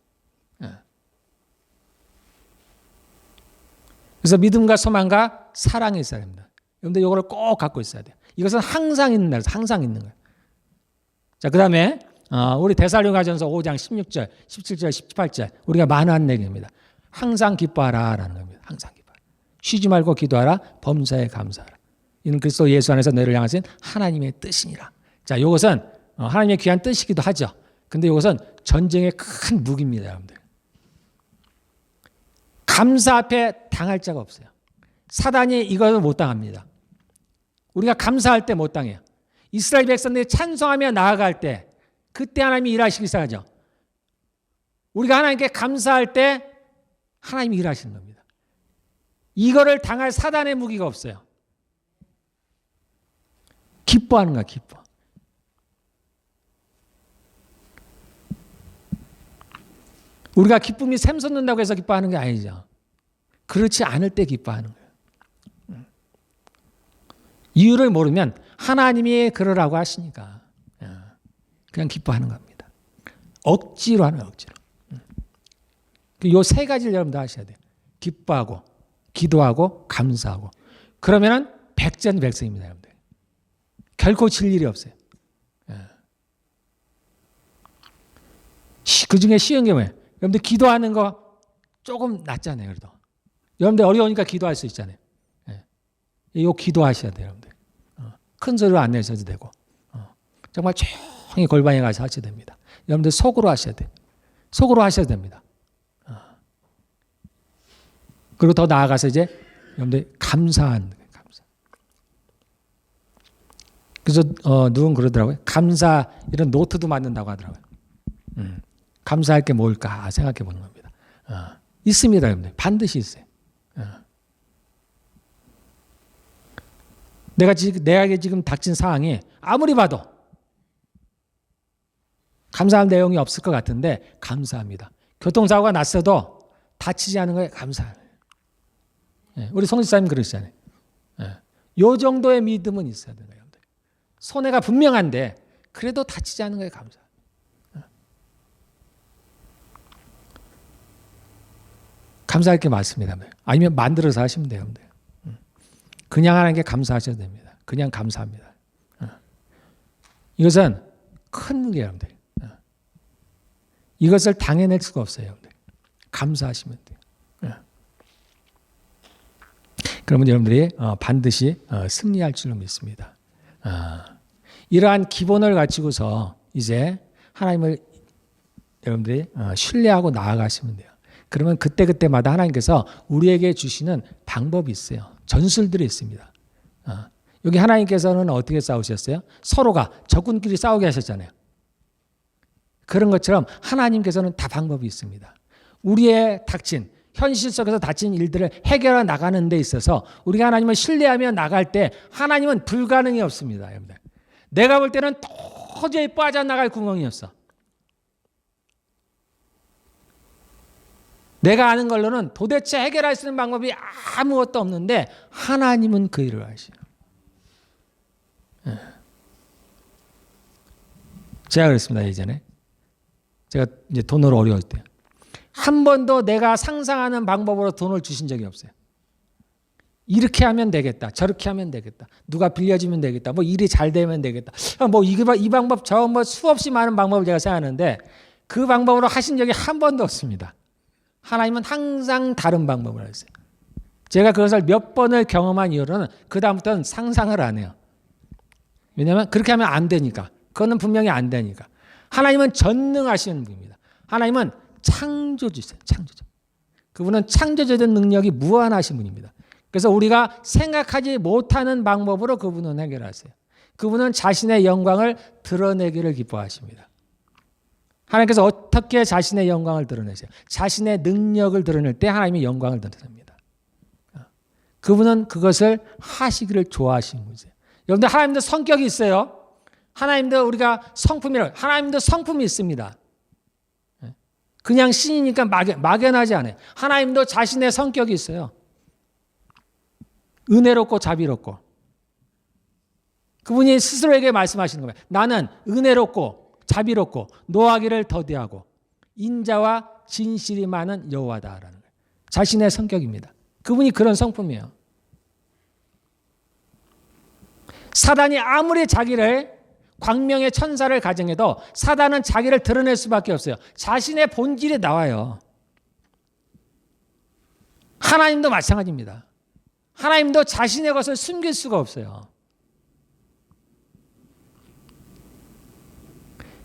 그래서 믿음과 소망과 사랑이 있어야 됩니다. 여러분들 이거를 꼭 갖고 있어야 돼요. 이것은 항상 있는 날에서 항상 있는 거예요. 자, 그 다음에 우리 데살로니가전서 5장 16절, 17절, 18절 우리가 만한 얘기입니다. 항상 기뻐하라라는 겁니다. 항상 기뻐하라. 쉬지 말고 기도하라. 범사에 감사하라. 이는 그리스도 예수 안에서 너희를 향하신 하나님의 뜻이니라. 자, 이것은 하나님의 귀한 뜻이기도 하죠. 근데 이것은 전쟁의 큰 무기입니다, 여러분들. 감사 앞에 당할 자가 없어요. 사단이 이것을 못 당합니다. 우리가 감사할 때 못 당해요. 이스라엘 백성들이 찬송하며 나아갈 때 그때 하나님이 일하시기 시작하죠. 우리가 하나님께 감사할 때 하나님이 일하시는 겁니다. 이거를 당할 사단의 무기가 없어요. 기뻐하는 거야, 기뻐. 우리가 기쁨이 샘솟는다고 해서 기뻐하는 게 아니죠. 그렇지 않을 때 기뻐하는 거예요. 이유를 모르면 하나님이 그러라고 하시니까 그냥 기뻐하는 겁니다. 억지로 하는 거예요, 억지로. 요 세 가지를 여러분들 하셔야 돼요. 기뻐하고 기도하고 감사하고. 그러면은 백전백승입니다, 여러분들. 결코 질 일이 없어요. 그 중에 쉬운 게 뭐예요? 여러분들 기도하는 거 조금 낫잖아요, 그래도. 여러분들 어려우니까 기도할 수 있잖아요. 이거 기도하셔야 돼요, 여러분들. 큰 소리로 안 내셔도 되고, 정말 조용히 골방에 가서 하셔야 됩니다. 여러분들 속으로 하셔야 돼요. 속으로 하셔야 됩니다. 그리고 더 나아가서 이제 여러분들 감사한 거예요, 감사. 그래서 누군 그러더라고요. 감사 이런 노트도 만든다고 하더라고요. 감사할 게 뭘까 생각해 보는 겁니다. 있습니다, 여러분들. 반드시 있어요. 내가 지금 닥친 상황이 아무리 봐도 감사할 내용이 없을 것 같은데 감사합니다. 교통사고가 났어도 다치지 않은 거에 감사해요. 우리 송지사님 그러시잖아요. 요 정도의 믿음은 있어야 되는 거예요. 손해가 분명한데 그래도 다치지 않은 거에 감사해요. 감사할 게 많습니다. 아니면 만들어서 하시면 돼요. 그냥 하는 게 감사하셔도 됩니다. 그냥 감사합니다. 이것은 큰 일이에요, 여러분들. 이것을 당해낼 수가 없어요, 여러분들. 감사하시면 돼요. 그러면 여러분들이 반드시 승리할 줄로 믿습니다. 이러한 기본을 갖추고서 이제 하나님을 여러분들이 신뢰하고 나아가시면 돼요. 그러면 그때그때마다 하나님께서 우리에게 주시는 방법이 있어요. 전술들이 있습니다. 여기 하나님께서는 어떻게 싸우셨어요? 서로가 적군끼리 싸우게 하셨잖아요. 그런 것처럼 하나님께서는 다 방법이 있습니다. 우리의 닥친 현실 속에서 닥친 일들을 해결해 나가는 데 있어서 우리가 하나님을 신뢰하며 나갈 때 하나님은 불가능이 없습니다. 여러분들. 내가 볼 때는 도저히 빠져나갈 구멍이 없어. 내가 아는 걸로는 도대체 해결할 수 있는 방법이 아무것도 없는데 하나님은 그 일을 하시요. 제가 그랬습니다. 예전에 제가 이제 돈으로 어려울 때 한 번도 내가 상상하는 방법으로 돈을 주신 적이 없어요. 이렇게 하면 되겠다. 저렇게 하면 되겠다. 누가 빌려주면 되겠다. 뭐 일이 잘 되면 되겠다. 뭐 이 방법 저 뭐 수없이 많은 방법을 제가 생각하는데 그 방법으로 하신 적이 한 번도 없습니다. 하나님은 항상 다른 방법을 하세요. 제가 그것을 몇 번을 경험한 이후로는 그 다음부터는 상상을 안 해요. 왜냐하면 그렇게 하면 안 되니까. 그거는 분명히 안 되니까. 하나님은 전능하시는 분입니다. 하나님은 창조주세요. 창조주. 그분은 창조주된 능력이 무한하신 분입니다. 그래서 우리가 생각하지 못하는 방법으로 그분은 해결하세요. 그분은 자신의 영광을 드러내기를 기뻐하십니다. 하나님께서 어떻게 자신의 영광을 드러내세요? 자신의 능력을 드러낼 때 하나님의 영광을 드러냅니다. 그분은 그것을 하시기를 좋아하시는 거죠. 여러분들 하나님도 성격이 있어요. 하나님도 우리가 성품이라고 하나님도 성품이 있습니다. 그냥 신이니까 막연하지 않아요. 하나님도 자신의 성격이 있어요. 은혜롭고 자비롭고. 그분이 스스로에게 말씀하시는 거예요. 나는 은혜롭고 자비롭고 노하기를 더디하고 인자와 진실이 많은 여호와다라는 거예요. 자신의 성격입니다. 그분이 그런 성품이에요. 사단이 아무리 자기를 광명의 천사를 가정해도 사단은 자기를 드러낼 수밖에 없어요. 자신의 본질이 나와요. 하나님도 마찬가지입니다. 하나님도 자신의 것을 숨길 수가 없어요.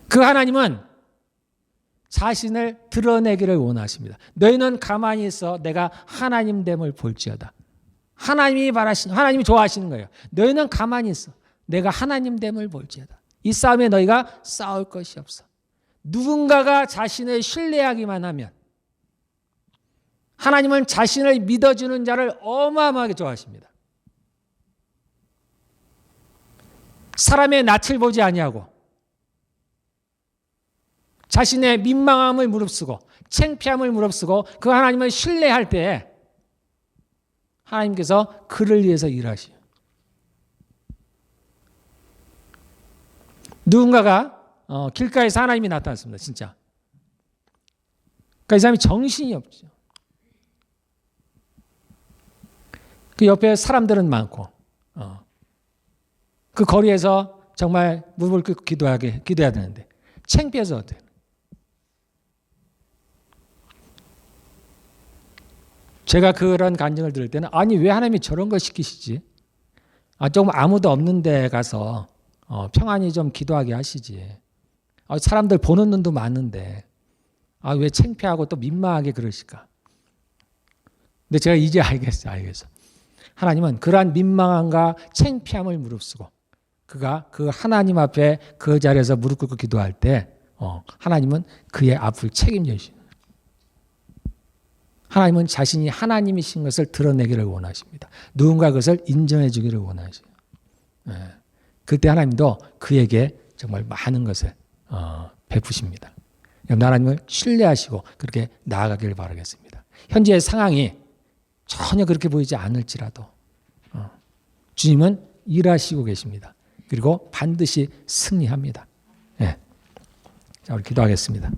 그 하나님은 자신을 드러내기를 원하십니다. 너희는 가만히 있어 내가 하나님됨을 볼지어다. 하나님이 좋아하시는 거예요. 너희는 가만히 있어 내가 하나님됨을 볼지어다. 이 싸움에 너희가 싸울 것이 없어. 누군가가 자신을 신뢰하기만 하면 하나님은 자신을 믿어주는 자를 어마어마하게 좋아하십니다. 사람의 낯을 보지 아니하고 자신의 민망함을 무릅쓰고 창피함을 무릅쓰고 그 하나님을 신뢰할 때 하나님께서 그를 위해서 일하시요. 누군가가 길가에서 하나님이 나타났습니다. 진짜. 그러니까 이 사람이 정신이 없죠. 그 옆에 사람들은 많고 그 거리에서 정말 무릎을 꿇고 기도해야 되는데 창피해서 어때요? 제가 그런 간증을 들을 때는 아니 왜 하나님이 저런 걸 시키시지? 조금 아무도 없는 데 가서 평안히 좀 기도하게 하시지. 사람들 보는 눈도 많은데 왜 창피하고 또 민망하게 그러실까? 근데 제가 이제 알겠어. 하나님은 그러한 민망함과 창피함을 무릅쓰고 그가 그 하나님 앞에 그 자리에서 무릎 꿇고 기도할 때 하나님은 그의 앞을 책임져 주시는 거예요. 하나님은 자신이 하나님이신 것을 드러내기를 원하십니다. 누군가 그것을 인정해 주기를 원하시죠. 그때 하나님도 그에게 정말 많은 것을 베푸십니다. 여러분 하나님을 신뢰하시고 그렇게 나아가길 바라겠습니다. 현재의 상황이 전혀 그렇게 보이지 않을지라도 주님은 일하시고 계십니다. 그리고 반드시 승리합니다. 네. 자, 우리 기도하겠습니다.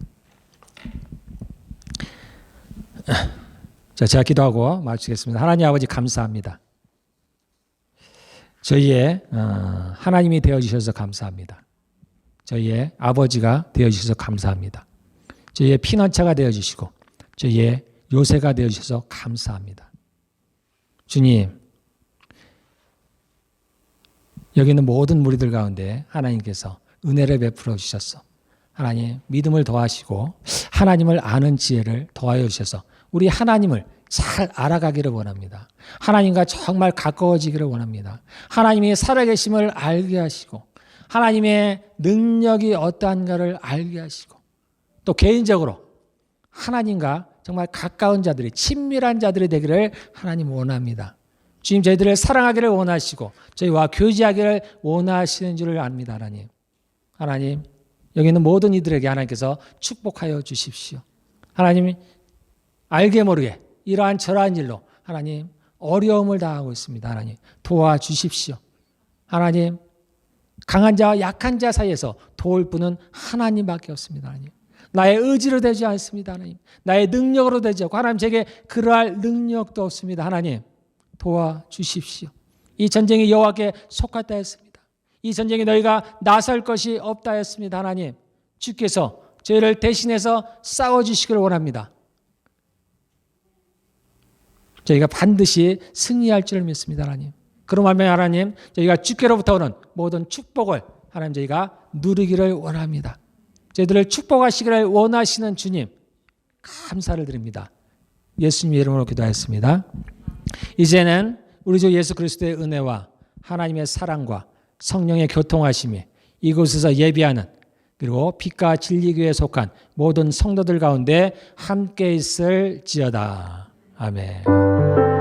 자, 제가 기도하고 마치겠습니다. 하나님 아버지 감사합니다. 저희의 하나님이 되어주셔서 감사합니다. 저희의 아버지가 되어주셔서 감사합니다. 저희의 피난처가 되어주시고 저희의 요새가 되어주셔서 감사합니다. 주님, 여기 있는 모든 무리들 가운데 하나님께서 은혜를 베풀어 주셔서 하나님 믿음을 더하시고 하나님을 아는 지혜를 더하여 주셔서 우리 하나님을 잘 알아가기를 원합니다. 하나님과 정말 가까워지기를 원합니다. 하나님이 살아계심을 알게 하시고 하나님의 능력이 어떠한가를 알게 하시고 또 개인적으로 하나님과 정말 가까운 자들이 친밀한 자들이 되기를 하나님 원합니다. 주님 저희들을 사랑하기를 원하시고 저희와 교제하기를 원하시는 줄을 압니다. 하나님 여기 있는 모든 이들에게 하나님께서 축복하여 주십시오. 하나님 알게 모르게 이러한 저러한 일로 하나님 어려움을 당하고 있습니다. 하나님 도와주십시오. 하나님 강한 자와 약한 자 사이에서 도울 분은 하나님밖에 없습니다. 하나님 나의 의지로 되지 않습니다. 하나님 나의 능력으로 되지 않고 하나님 제게 그러할 능력도 없습니다. 하나님 도와주십시오. 이 전쟁이 여호와께 속았다 했습니다. 이 전쟁에 너희가 나설 것이 없다 했습니다. 하나님 주께서 저희를 대신해서 싸워주시기를 원합니다. 저희가 반드시 승리할 줄 믿습니다. 하나님 그러면 하나님 저희가 주께로부터 오는 모든 축복을 하나님 저희가 누리기를 원합니다. 저희들을 축복하시기를 원하시는 주님 감사를 드립니다. 예수님의 이름으로 기도하였습니다. 이제는 우리 주 예수 그리스도의 은혜와 하나님의 사랑과 성령의 교통하심이 이곳에서 예비하는 그리고 빛과 진리교회에 속한 모든 성도들 가운데 함께 있을지어다. 아멘.